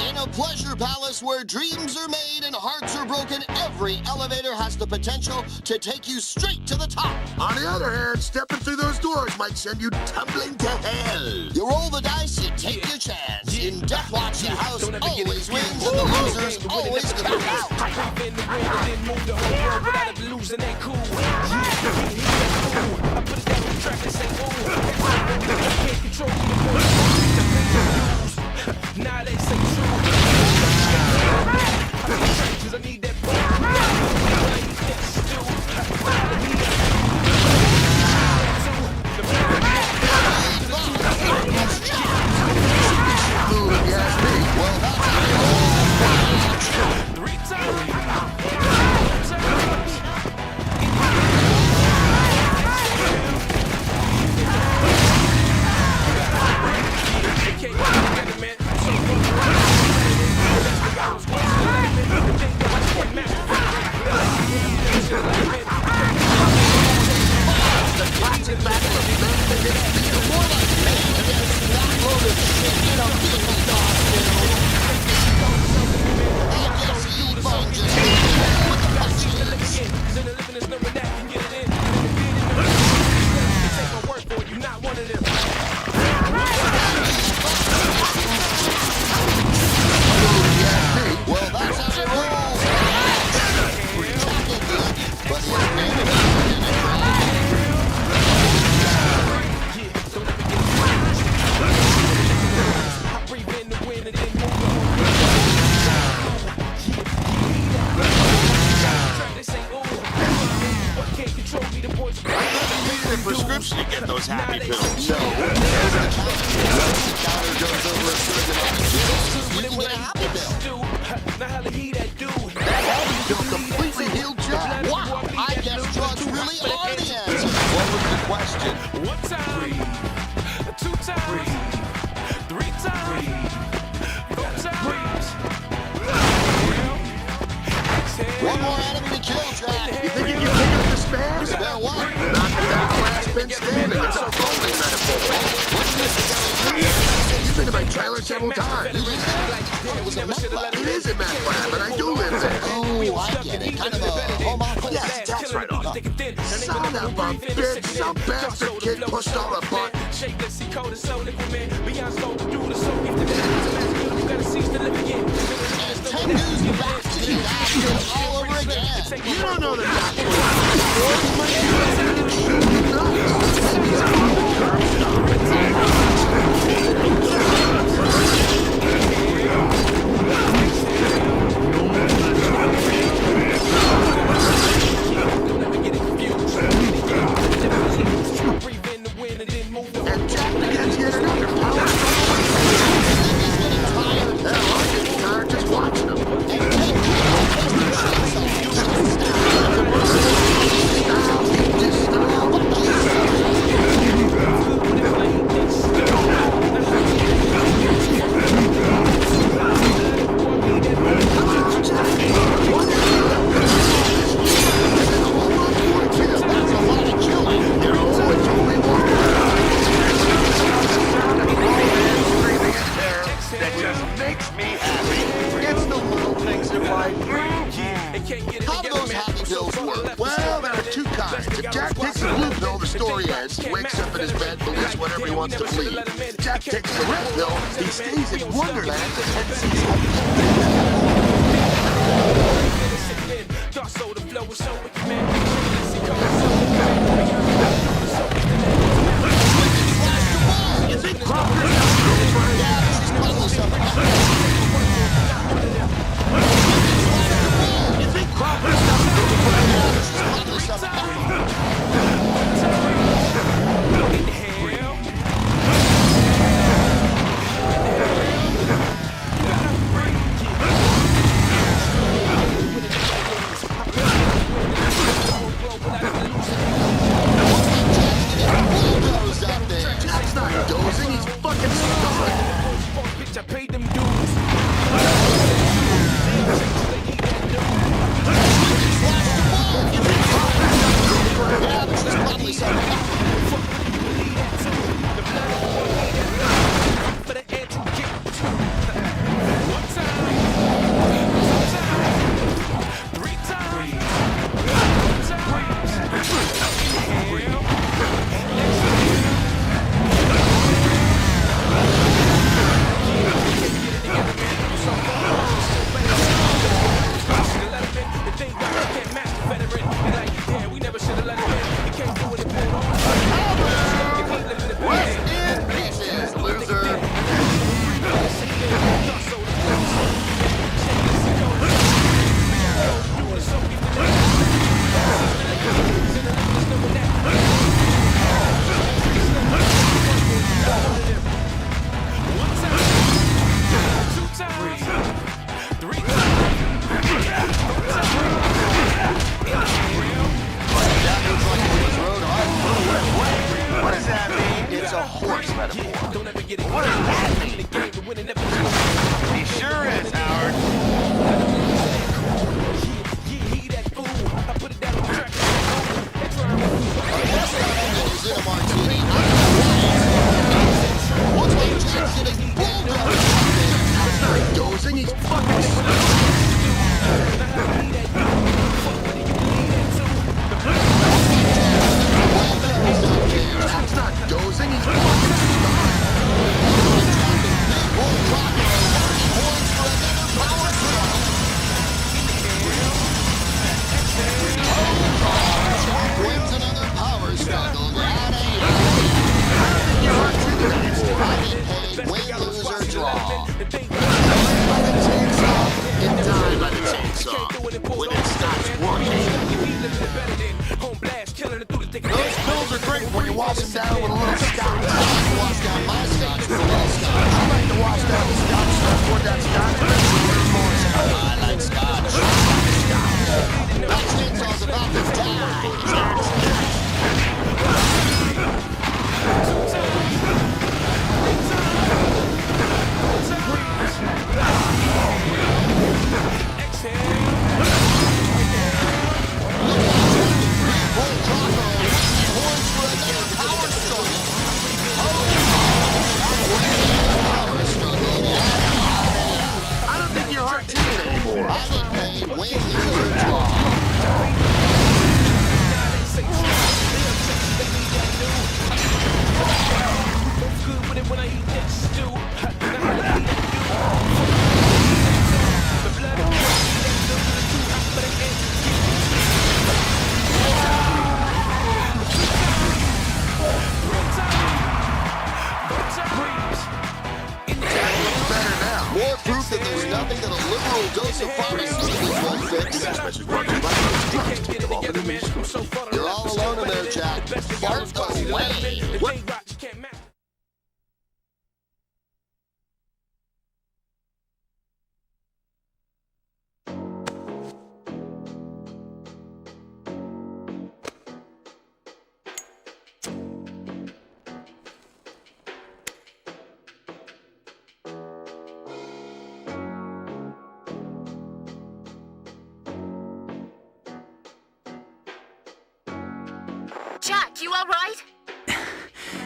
[SPEAKER 5] In a pleasure palace where dreams are made and hearts are broken, every elevator has the potential to take you straight to the top.
[SPEAKER 6] On the other hand, stepping through those doors might send you tumbling to hell.
[SPEAKER 5] You roll the dice, you take your chance. In Death Watch, your house always wins, and the losers always come out.
[SPEAKER 8] In the wind and then move the whole world without it losing that cool. I put it down on the track and say, ooh. I can't control the now they say true. I need that
[SPEAKER 5] One more enemy to kill, Jack.
[SPEAKER 6] You think you can pick up the spare?
[SPEAKER 5] Spare what?
[SPEAKER 6] Not the last been standing. It's a folding metaphor. You've been to my trailer several times.
[SPEAKER 5] You live there? It was a meth lab.
[SPEAKER 6] It is a meth lab, and I do live there.
[SPEAKER 5] Oh, I get it. Kind of a home office.
[SPEAKER 6] Yes, tax write-off. Son of a bitch, some bastard kid pushed all the buttons.
[SPEAKER 5] And 10 news back to the action all over again.
[SPEAKER 6] You don't know the doctor. And Jack begins yet another power. Hell, I'm getting tired just watching them. That just makes me happy. It's the little things in life.
[SPEAKER 5] How do those happy pills work?
[SPEAKER 6] Well, there are two kinds. If Jack takes the blue pill, the story ends. He wakes up in his bed, believes whatever he wants to believe. If Jack takes the red pill, he stays in Wonderland and sees
[SPEAKER 5] You think Crawford's yeah, this is probably something. You think Crawford's yeah, this is probably something.
[SPEAKER 6] Jack's not dozing, he's fucking stunned.
[SPEAKER 8] I paid them dues.
[SPEAKER 5] Yeah, this is probably something.
[SPEAKER 8] For the edge to get one time, three times,
[SPEAKER 5] Rest in pieces, loser. That looks like it was rode hard.
[SPEAKER 6] What does that mean?
[SPEAKER 5] It's a horse metaphor.
[SPEAKER 6] What does that mean? He sure is, Howard.
[SPEAKER 5] Is it a martini? What's my Jack sitting bulldozer?
[SPEAKER 6] Jack's not dozing, he's fucking stunned. Jack's not dozing, he's fucking stunned.
[SPEAKER 5] Jack wins another power struggle. That ain't win, lose, or draw.
[SPEAKER 6] Get died by the chainsaw when it stops working.
[SPEAKER 5] Those pills are great when you wash them down with a little scotch. I wash down my scotch with a little scotch.
[SPEAKER 6] I like to wash down the scotch, so I pour that scotch and then a little more scotch.
[SPEAKER 5] I like scotch. That chainsaw's about to die.
[SPEAKER 8] eat that stew.
[SPEAKER 5] More proof that there's nothing that a liberal dose of pharmaceuticals won't fix. You're all alone in there, Jack. Fart away. What?
[SPEAKER 12] Jack, you all right?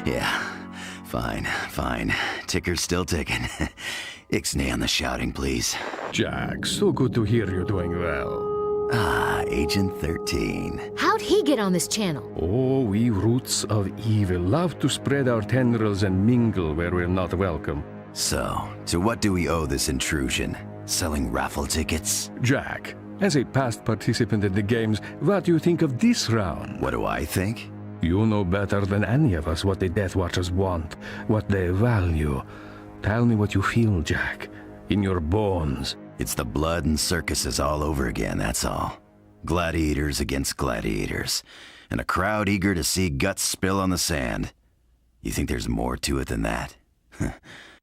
[SPEAKER 1] Yeah, fine. Ticker's still ticking. Ixnay on the shouting, please.
[SPEAKER 14] Jack, so good to hear you're doing well.
[SPEAKER 1] Ah, Agent 13.
[SPEAKER 15] How'd he get on this channel?
[SPEAKER 14] Oh, we roots of evil love to spread our tendrils and mingle where we're not welcome.
[SPEAKER 1] So, to what do we owe this intrusion? Selling raffle tickets?
[SPEAKER 14] Jack, as a past participant in the games, what do you think of this round?
[SPEAKER 1] What do I think?
[SPEAKER 14] You know better than any of us what the Death Watchers want, what they value. Tell me what you feel, Jack, in your bones.
[SPEAKER 1] It's the blood and circuses all over again, that's all. Gladiators against gladiators, and a crowd eager to see guts spill on the sand. You think there's more to it than that?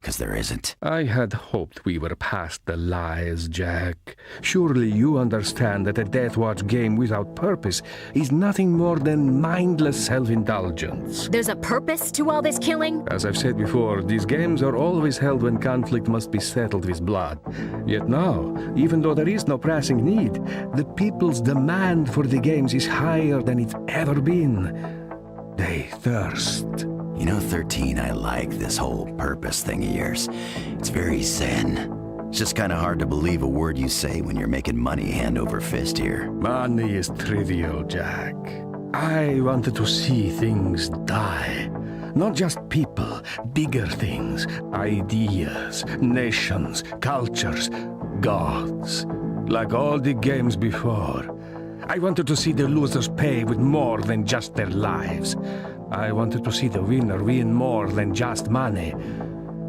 [SPEAKER 1] 'Cause there isn't.
[SPEAKER 14] I had hoped we were past the lies, Jack. Surely you understand that a Death Watch game without purpose is nothing more than mindless self-indulgence.
[SPEAKER 15] There's a purpose to all this killing?
[SPEAKER 14] As I've said before, these games are always held when conflict must be settled with blood. Yet now, even though there is no pressing need, the people's demand for the games is higher than it's ever been. They thirst.
[SPEAKER 1] You know, 13, I like this whole purpose thing of yours. It's very zen. It's just kind of hard to believe a word you say when you're making money hand over fist here.
[SPEAKER 14] Money is trivial, Jack. I wanted to see things die. Not just people, bigger things, ideas, nations, cultures, gods. Like all the games before. I wanted to see the losers pay with more than just their lives. I wanted to see the winner win more than just money.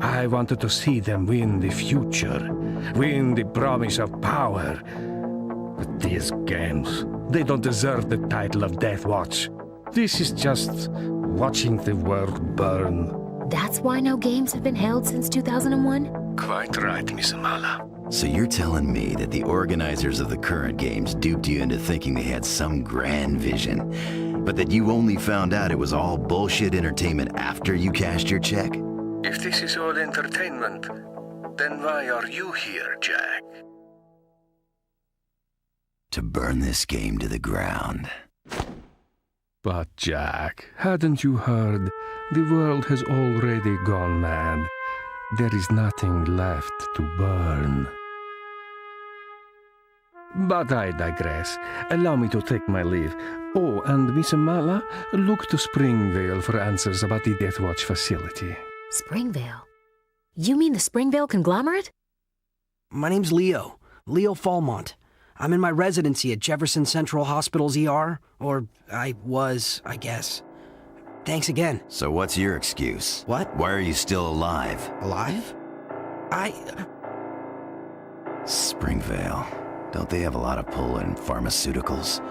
[SPEAKER 14] I wanted to see them win the future, win the promise of power. But these games, they don't deserve the title of Death Watch. This is just watching the world burn.
[SPEAKER 15] That's why no games have been held since 2001?
[SPEAKER 14] Quite right, Miss Amala.
[SPEAKER 1] So you're telling me that the organizers of the current games duped you into thinking they had some grand vision, but that you only found out it was all bullshit entertainment after you cashed your check?
[SPEAKER 14] If this is all entertainment, then why are you here, Jack?
[SPEAKER 1] To burn this game to the ground.
[SPEAKER 14] But Jack, hadn't you heard? The world has already gone mad. There is nothing left to burn. But I digress. Allow me to take my leave. Oh, and Miss Amala, look to Springvale for answers about the Death Watch facility.
[SPEAKER 15] Springvale? You mean the Springvale conglomerate?
[SPEAKER 13] My name's Leo. Leo Falmont. I'm in my residency at Jefferson Central Hospital's ER. Or I was, I guess. Thanks again.
[SPEAKER 1] So what's your excuse?
[SPEAKER 13] What?
[SPEAKER 1] Why are you still alive?
[SPEAKER 13] Alive?
[SPEAKER 1] Springvale. Don't they have a lot of pull in pharmaceuticals?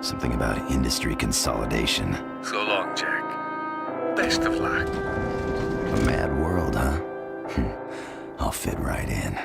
[SPEAKER 1] Something about industry consolidation.
[SPEAKER 14] So long, Jack. Best of luck.
[SPEAKER 1] A mad world, huh? I'll fit right in.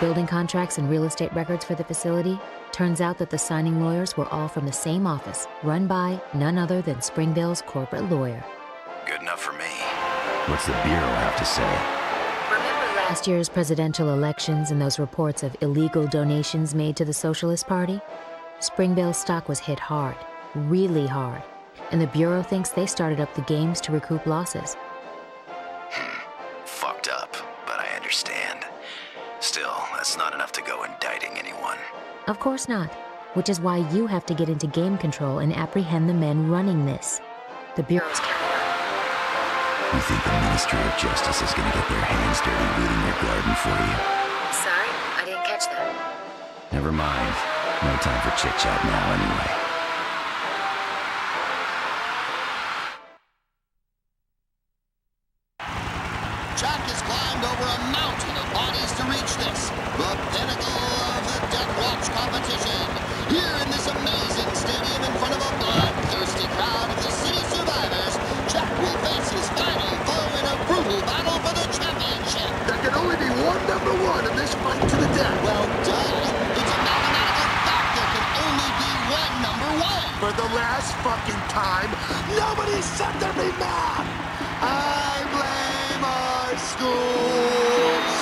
[SPEAKER 15] building contracts and real estate records for the facility, turns out that the signing lawyers were all from the same office, run by none other than Springvale's corporate lawyer.
[SPEAKER 1] Good enough for me. What's the Bureau have to say?
[SPEAKER 15] Remember last year's presidential elections and those reports of illegal donations made to the Socialist Party? Springvale's stock was hit hard, really hard, and the Bureau thinks they started up the games to recoup losses.
[SPEAKER 1] Fucked up, but I understand. Still, that's not enough to go indicting anyone.
[SPEAKER 15] Of course not, which is why you have to get into game control and apprehend the men running this. The Bureau's counting on
[SPEAKER 1] you. You think the Ministry of Justice is gonna get their hands dirty weeding their garden for you?
[SPEAKER 12] Sorry, I didn't catch that.
[SPEAKER 1] Never mind. No time for chit-chat now, anyway.
[SPEAKER 5] Jack has climbed over a mountain of bodies to reach this, the pinnacle of the Death Watch competition. Here in this amazing stadium in front of a bloodthirsty crowd of the city survivors, Jack will face his final foe in a brutal battle for the championship.
[SPEAKER 6] There can only be one number one in this fight to the death.
[SPEAKER 5] Well, duh. It's a mathematical fact there can only be one number one.
[SPEAKER 6] For the last fucking time, nobody said there'd be more. I blame our schools.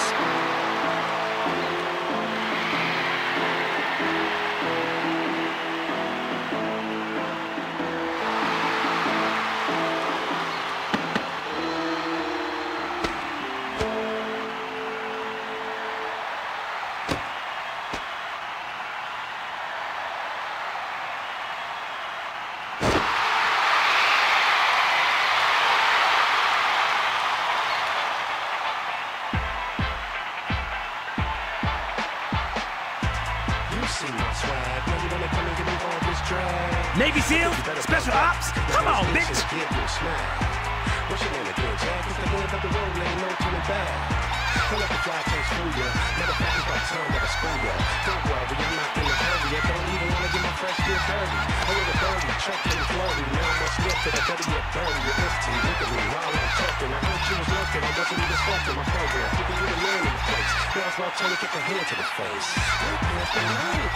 [SPEAKER 7] Navy SEALs? Special Ops? Come on, bitch!
[SPEAKER 8] What's your name again, Jack? It's the end of the road, ain't no turning back. Pull up the fly, can't screw ya. Matter of fact, it's my tongue that'll screw ya. Don't worry, I'm not in a hurry. I don't even wanna get my fresh gear dirty. I want a birdie, chuck in the flirty. Now I'm gonna slip to the better get dirty. You're empty, look at me while I'm talking. I heard you was looking, I wasn't even stuck in my program. Keeping you the man in the place. Now it's my turn to get the hand to the face. Look at the line,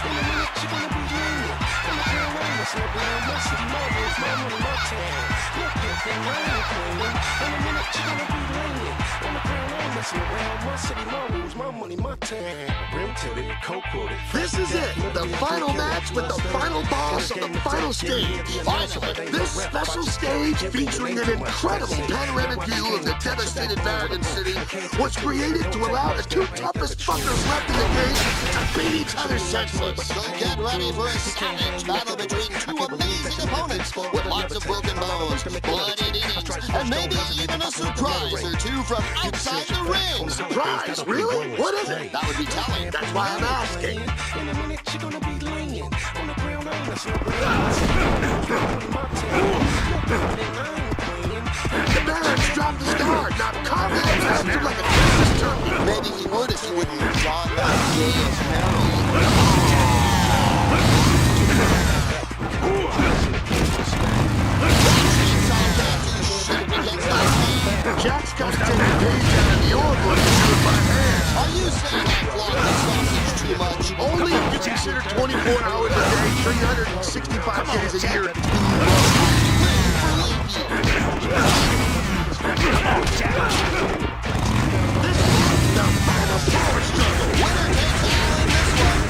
[SPEAKER 8] in a minute you're gonna be lenient. I'm a girl, I'm a slip around my city, my rules, my money, my town. Look at the line, in a minute you're gonna be lenient. I'm a girl, I'm messing around my city, my rules, my money, my town. Brim titted, coke coated.
[SPEAKER 6] This is it, the final match with the final boss of the final stage. Finally, this special stage featuring an incredible panoramic view of the devastated Varagon City was created to allow the two toughest fuckers left in the game to beat each other senseless.
[SPEAKER 5] So get ready for a savage battle between two amazing opponents with lots of broken bones, bloody knees, and maybe even a surprise or two from outside the ring.
[SPEAKER 6] Surprise? Really? What is it?
[SPEAKER 5] That would be telling.
[SPEAKER 6] That's why I'm asking.
[SPEAKER 8] In a minute, you're gonna be laying on the ground. I'm messing
[SPEAKER 6] The Barons dropped his guard. Now Carver attacked him like a Christmas turkey.
[SPEAKER 5] Maybe he would if he wouldn't have drawn that gaze.
[SPEAKER 6] Jack's got to take a page out of the old one and do it by hand.
[SPEAKER 5] Are you saying I flogged the sausage too much?
[SPEAKER 6] Only if you consider 24 hours a day, 365 days a year. This is the final power struggle.
[SPEAKER 5] Winner takes all in this one.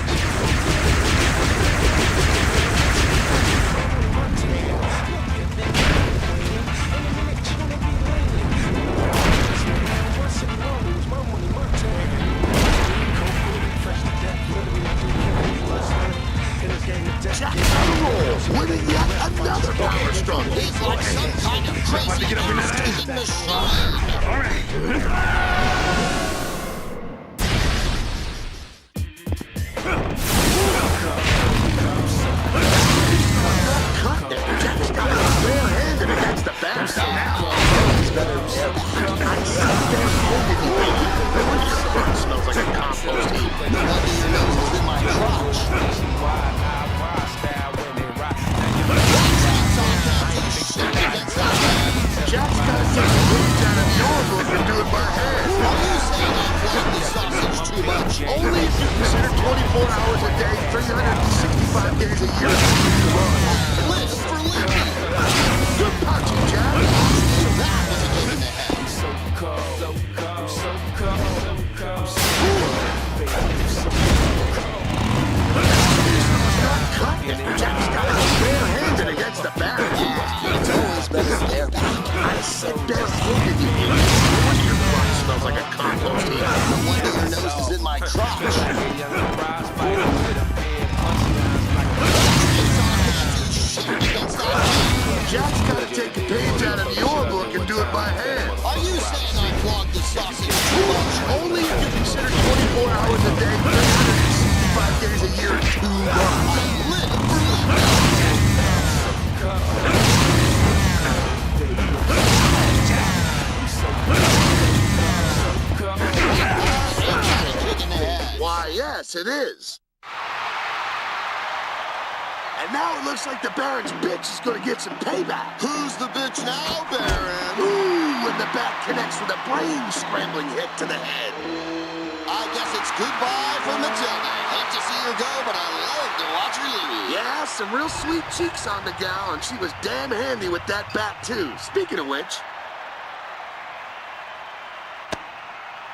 [SPEAKER 6] Jack Roll winning yet another power struggle.
[SPEAKER 5] He's like some kind of crazy breathtaking machine.
[SPEAKER 6] All right. hours a day, 365 days a year.
[SPEAKER 5] Live for living.
[SPEAKER 6] Good punching, Jack.
[SPEAKER 5] That was a kick in the head.
[SPEAKER 6] Jack's got us bare-handed against the Baron.
[SPEAKER 5] Yeah, it's always better bareback.
[SPEAKER 6] I said bare-handed, you idiot. Your butt smells like a compost heap.
[SPEAKER 5] No wonder your nose is in my crotch.
[SPEAKER 6] Jack's got to take a page out of your book and do it by hand.
[SPEAKER 5] Are you saying I clogged the sausage too much?
[SPEAKER 6] Only if you consider 24 hours a day, 365 days a year too much.
[SPEAKER 5] I live for living.
[SPEAKER 6] Why, yes, it is. And now it looks like the Baron's bitch is gonna get some payback.
[SPEAKER 5] Who's the bitch now, Baron?
[SPEAKER 6] Ooh, when the bat connects with a brain-scrambling hit to the head.
[SPEAKER 5] I guess it's goodbye for Matilda. Hate to see her go, but I love to watch her leave.
[SPEAKER 6] Yeah, some real sweet cheeks on the gal, and she was damn handy with that bat, too. Speaking of which,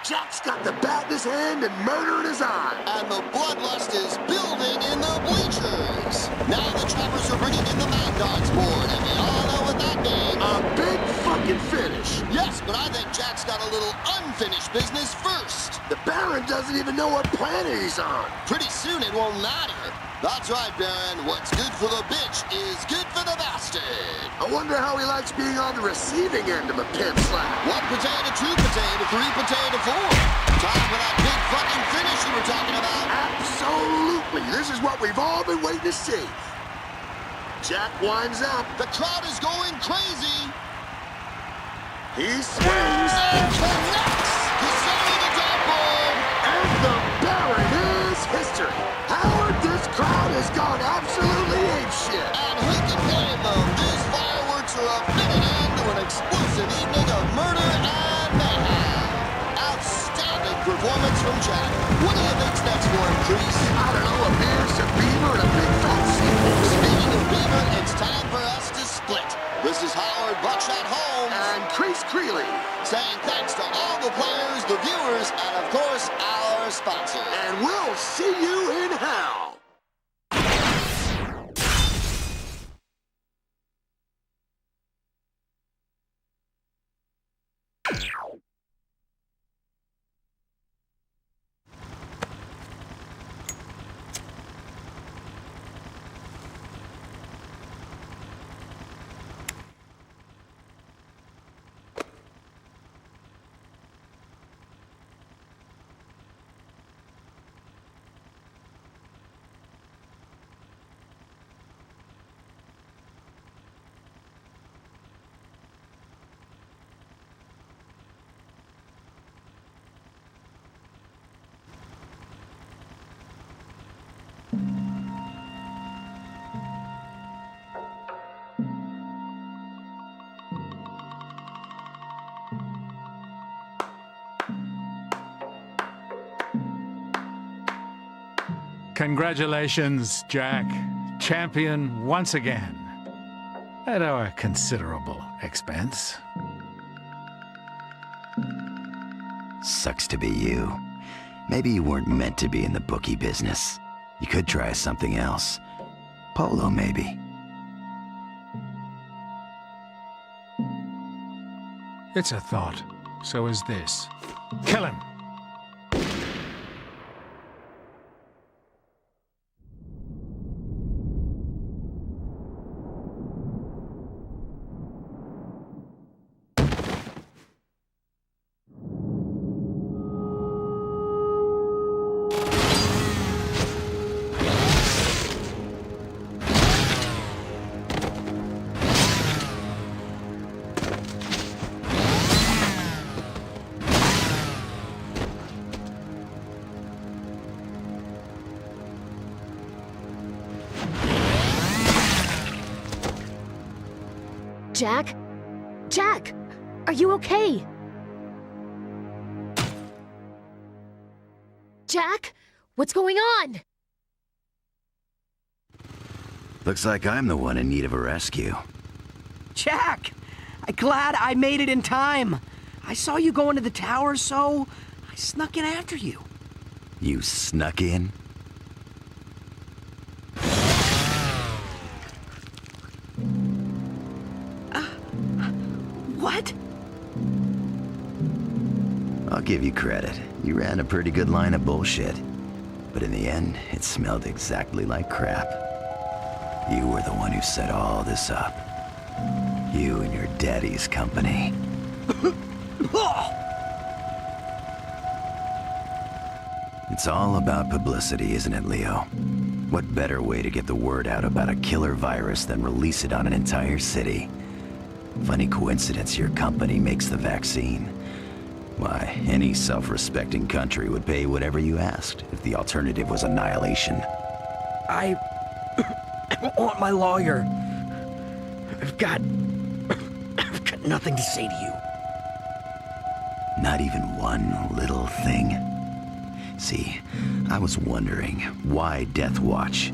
[SPEAKER 6] Jack's got the bat in his hand and murder in his eye.
[SPEAKER 5] And the bloodlust is building in the bleachers. Now the trappers are bringing in the Mad Dogs board, and we all know what that means.
[SPEAKER 6] A big fucking finish.
[SPEAKER 5] Yes, but I think Jack's got a little unfinished business first.
[SPEAKER 6] The Baron doesn't even know what planet he's on.
[SPEAKER 5] Pretty soon it won't matter. That's right, Baron. What's good for the bitch is good for the bastard.
[SPEAKER 6] I wonder how he likes being on the receiving end of a pimp slap.
[SPEAKER 5] 1 potato, 2 potato, 3 potato, 4. Time for that big fucking finish you were talking about.
[SPEAKER 6] Absolutely. This is what we've all been waiting to see. Jack winds up.
[SPEAKER 5] The crowd is going crazy.
[SPEAKER 6] He swings.
[SPEAKER 5] And connects. He's the double.
[SPEAKER 6] And the Baron is history. Howard, this crowd has gone absolutely apeshit.
[SPEAKER 5] And who can blame them? These fireworks are a fitting end to an explosive evening of murder and mayhem. Outstanding performance from Jack. What do you think's next for him, Kreese?
[SPEAKER 6] I don't know, a beer, some beaver, and a big fat sequel.
[SPEAKER 5] Speaking of beaver, it's time for us to split. This is Howard Buckshot Holmes
[SPEAKER 6] and Kreese Creeley
[SPEAKER 5] saying thanks to all the players, the viewers, and of course our sponsor.
[SPEAKER 6] And we'll see you in hell.
[SPEAKER 2] Congratulations, Jack. Champion once again. At our considerable expense.
[SPEAKER 1] Sucks to be you. Maybe you weren't meant to be in the bookie business. You could try something else. Polo, maybe.
[SPEAKER 2] It's a thought. So is this. Kill him!
[SPEAKER 15] Jack? Jack! Are you okay? Jack? What's going on?
[SPEAKER 1] Looks like I'm the one in need of a rescue.
[SPEAKER 13] Jack! I'm glad I made it in time. I saw you go into the tower, so I snuck in after you.
[SPEAKER 1] You snuck in?
[SPEAKER 13] What?
[SPEAKER 1] I'll give you credit. You ran a pretty good line of bullshit. But in the end, it smelled exactly like crap. You were the one who set all this up. You and your daddy's company. It's all about publicity, isn't it, Leo? What better way to get the word out about a killer virus than release it on an entire city? Funny coincidence your company makes the vaccine. Why, any self-respecting country would pay whatever you asked if the alternative was annihilation.
[SPEAKER 13] I want my lawyer. I've got nothing to say to you.
[SPEAKER 1] Not even one little thing? See, I was wondering, why Death Watch?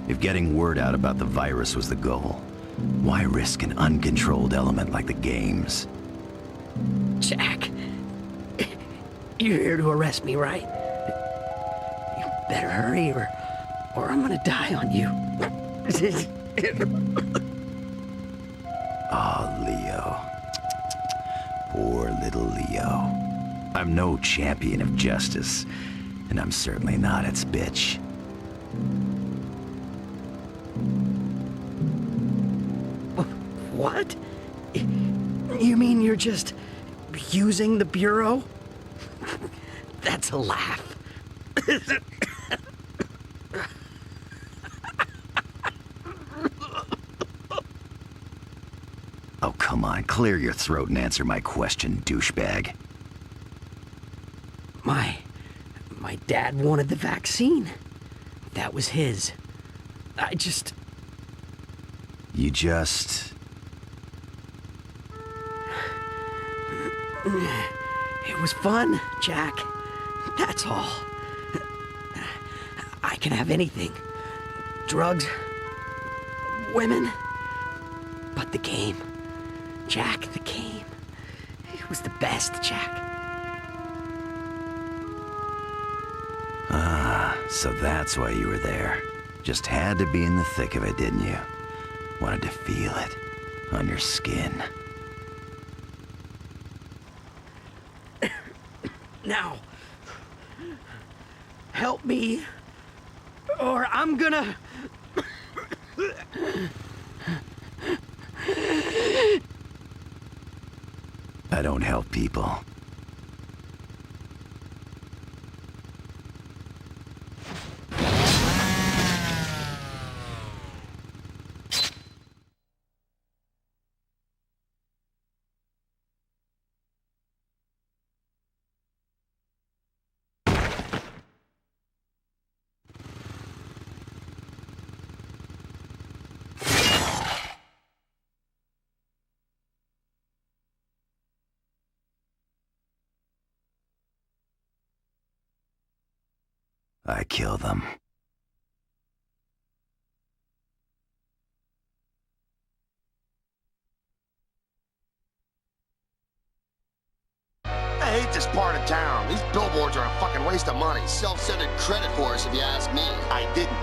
[SPEAKER 1] If getting word out about the virus was the goal, why risk an uncontrolled element like the games?
[SPEAKER 13] Jack, you're here to arrest me, right? You better hurry or I'm gonna die on you.
[SPEAKER 1] Oh, Leo. Poor little Leo. I'm no champion of justice, and I'm certainly not its bitch.
[SPEAKER 13] What? You mean you're just using the Bureau? That's a laugh.
[SPEAKER 1] Oh, come on, clear your throat and answer my question, douchebag.
[SPEAKER 13] My dad wanted the vaccine. That was his.
[SPEAKER 1] You just...
[SPEAKER 13] It was fun, Jack. That's all. I can have anything. Drugs, women, but the game. Jack, the game. It was the best, Jack.
[SPEAKER 1] Ah, so that's why you were there. Just had to be in the thick of it, didn't you? Wanted to feel it on your skin.
[SPEAKER 13] Now, help me, or I'm gonna...
[SPEAKER 1] I don't help people. I kill them.
[SPEAKER 9] I hate this part of town. These billboards are a fucking waste of money.
[SPEAKER 5] Self-centered credit horse, if you ask me.
[SPEAKER 9] I didn't.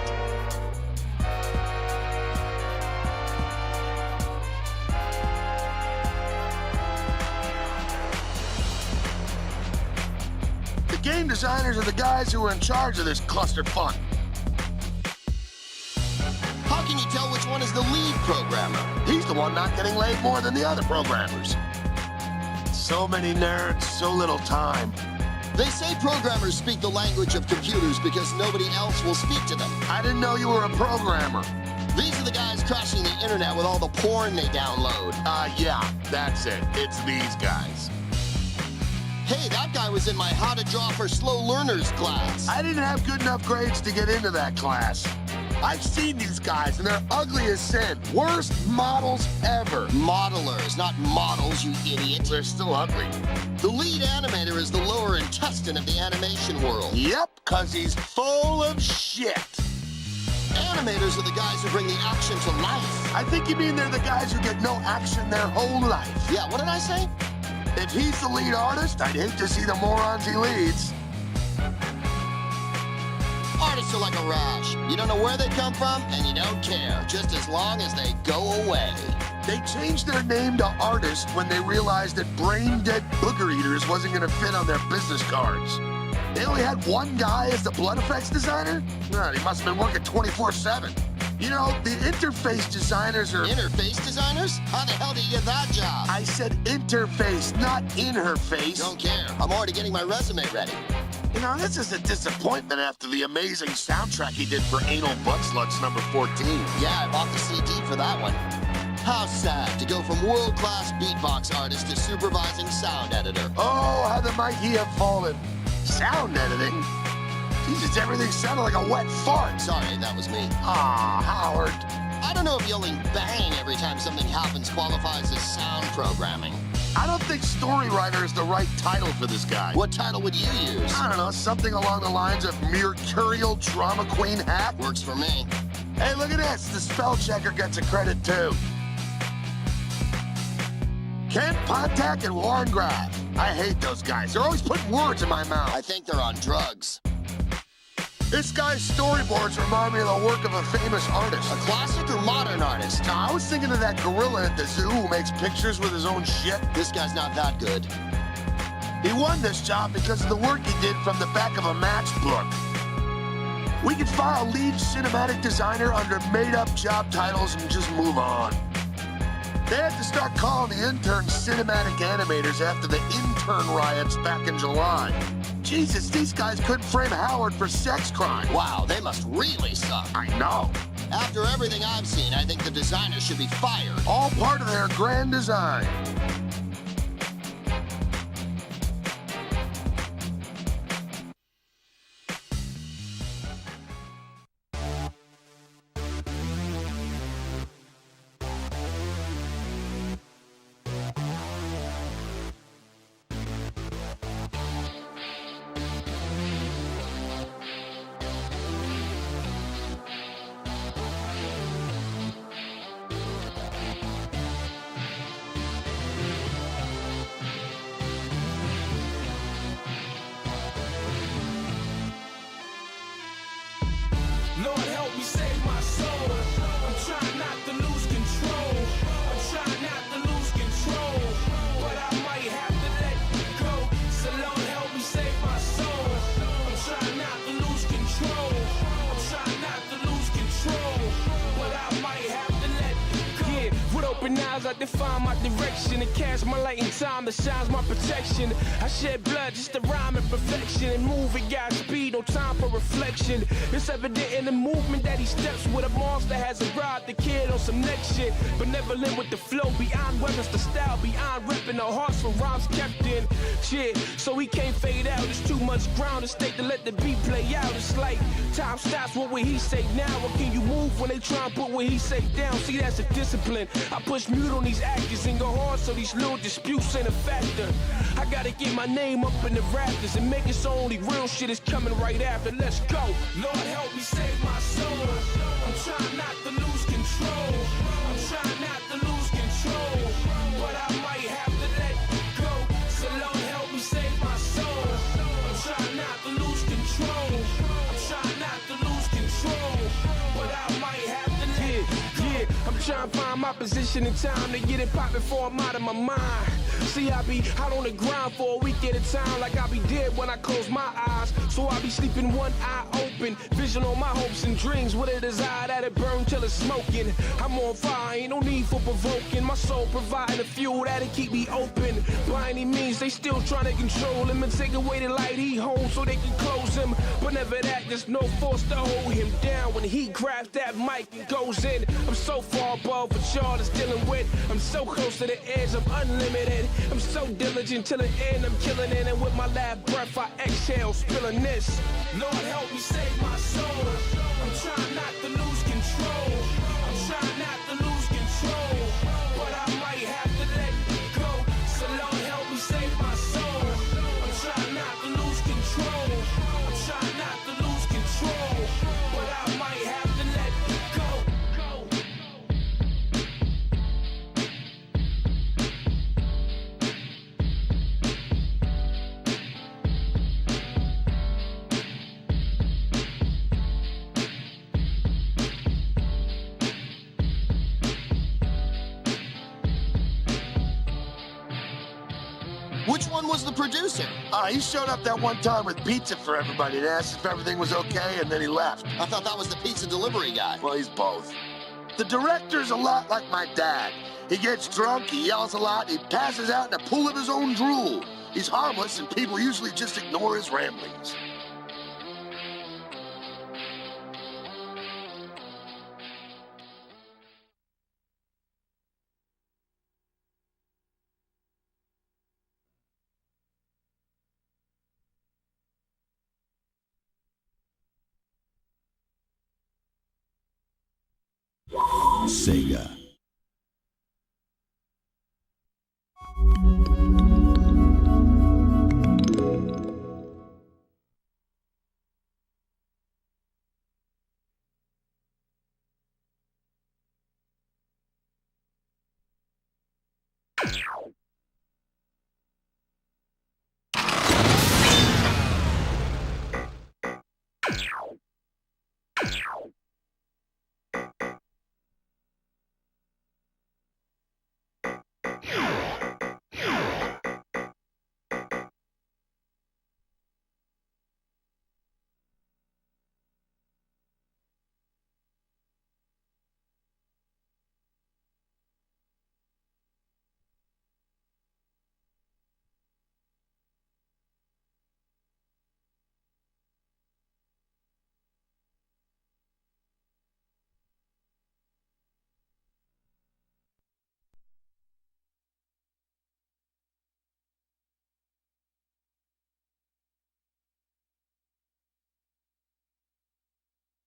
[SPEAKER 9] The game designers are the guys who are in charge of this clusterfuck.
[SPEAKER 5] How can you tell which one is the lead programmer?
[SPEAKER 9] He's the one not getting laid more than the other programmers. So many nerds, so little time.
[SPEAKER 5] They say programmers speak the language of computers because nobody else will speak to them.
[SPEAKER 9] I didn't know you were a programmer.
[SPEAKER 5] These are the guys crashing the internet with all the porn they download.
[SPEAKER 9] Yeah, that's it. It's these guys.
[SPEAKER 5] Hey, that guy was in my How to Draw for Slow Learners class.
[SPEAKER 9] I didn't have good enough grades to get into that class. I've seen these guys, and they're ugly as sin. Worst models ever.
[SPEAKER 5] Modelers, not models, you idiot.
[SPEAKER 9] They're still ugly.
[SPEAKER 5] The lead animator is the lower intestine of the animation world.
[SPEAKER 9] Yep, 'cause he's full of shit.
[SPEAKER 5] animators are the guys who bring the action to life.
[SPEAKER 9] I think you mean they're the guys who get no action their whole life.
[SPEAKER 5] Yeah, what did I say?
[SPEAKER 9] If he's the lead artist, I'd hate to see the morons he leads.
[SPEAKER 5] Artists are like a rash. You don't know where they come from, and you don't care, just as long as they go away.
[SPEAKER 9] They changed their name to artist when they realized that brain-dead booger eaters wasn't gonna fit on their business cards. They only had one guy as the blood effects designer? Well, he must have been working 24/7. You know, the interface designers are...
[SPEAKER 5] Interface designers? How the hell did you get that job?
[SPEAKER 9] I said interface, not in her face.
[SPEAKER 5] Don't care. I'm already getting my resume ready.
[SPEAKER 9] You know, this is a disappointment after the amazing soundtrack he did for Anal Butt Sluts number 14.
[SPEAKER 5] Yeah, I bought the CD for that one. How sad to go from world-class beatbox artist to supervising sound editor.
[SPEAKER 9] Oh, how the mighty have fallen. Sound editing? Jesus, everything sounded like a wet fart.
[SPEAKER 5] Sorry, that was me.
[SPEAKER 9] Ah, Howard.
[SPEAKER 5] I don't know if yelling bang every time something happens qualifies as sound programming.
[SPEAKER 9] I don't think story writer is the right title for this guy.
[SPEAKER 5] What title would you use?
[SPEAKER 9] I don't know, something along the lines of Mercurial Drama Queen Hack.
[SPEAKER 5] Works for me.
[SPEAKER 9] Hey, look at this. The spell checker gets a credit too. Kent Pontac and Warren Graff. I hate those guys. They're always putting words in my mouth.
[SPEAKER 5] I think they're on drugs.
[SPEAKER 9] This guy's storyboards remind me of the work of a famous artist.
[SPEAKER 5] A classic or modern artist?
[SPEAKER 9] No, I was thinking of that gorilla at the zoo who makes pictures with his own shit.
[SPEAKER 5] This guy's not that good.
[SPEAKER 9] He won this job because of the work he did from the back of a matchbook. We could file lead cinematic designer under made-up job titles and just move on. They had to start calling the interns cinematic animators after the intern riots back in July. Jesus, these guys couldn't frame Howard for sex crime.
[SPEAKER 5] Wow, they must really suck.
[SPEAKER 9] I know.
[SPEAKER 5] After everything I've seen, I think the designers should be fired.
[SPEAKER 9] All part of their grand design.
[SPEAKER 8] Lord help me save my soul. I'm trying not to lose control. I'm trying not to lose control. But I might have to let go. So Lord help me save my soul. I'm trying not to lose control. I'm trying not to lose control. But I might have to let go. Yeah, with open eyes I define my direction and cast my light in time that shines my protection. I shed blood just to rhyme in perfection and move at God's speed, no time for reflection. It's evident in the movement that he steps with a monster has arrived, the kid on some next shit. Benevolent with the flow, beyond weapons the style, beyond ripping the hearts for rhymes kept in. Shit, so he can't fade out, there's too much ground to stake to let the beat play out. It's like time stops, what will he say now? What can you move when they try and put what he say down? See, that's a discipline. I push mute on these actors and go hard so these little disputes ain't a factor. I gotta get my name up in the rafters and make it so only real shit is coming right after. Let's go. Lord help me save my soul. I'm trying not to lose control. I'm trying not to lose control. But I might have to let go. So Lord help me save my soul. I'm trying not to lose control. I'm trying not to lose control. But I might have to let go. Yeah, I'm trying to find my position in time to get it poppin' before I'm out of my mind. See, I be out on the ground for a week at a time, like I be dead when I close my eyes. So I be sleeping one eye open, vision on my hopes and dreams with a desire that it burn till it's smoking. I'm on fire, ain't no need for provoking. My soul providing the fuel that'll keep me open. By any means, they still trying to control him and take away the light he holds so they can close him. But never that, there's no force to hold him down when he grabs that mic and goes in. I'm so far above what y'all is dealing with. I'm so close to the edge, I'm unlimited. I'm so diligent till the end, I'm killing it. And with my last breath, I exhale, spilling this. Lord, help me save my soul. I'm trying not to lose control. I'm trying not to lose control. But I might have to let go. So Lord, help me save my soul. I'm trying not to lose control. I'm trying not to lose control. But I might have to let
[SPEAKER 5] one was the producer?
[SPEAKER 9] He showed up that one time with pizza for everybody and asked if everything was okay, and then he left.
[SPEAKER 5] I thought that was the pizza delivery guy.
[SPEAKER 9] Well, he's both. The director's a lot like my dad. He gets drunk, he yells a lot, he passes out in a pool of his own drool. He's harmless, and people usually just ignore his ramblings.
[SPEAKER 1] Sega.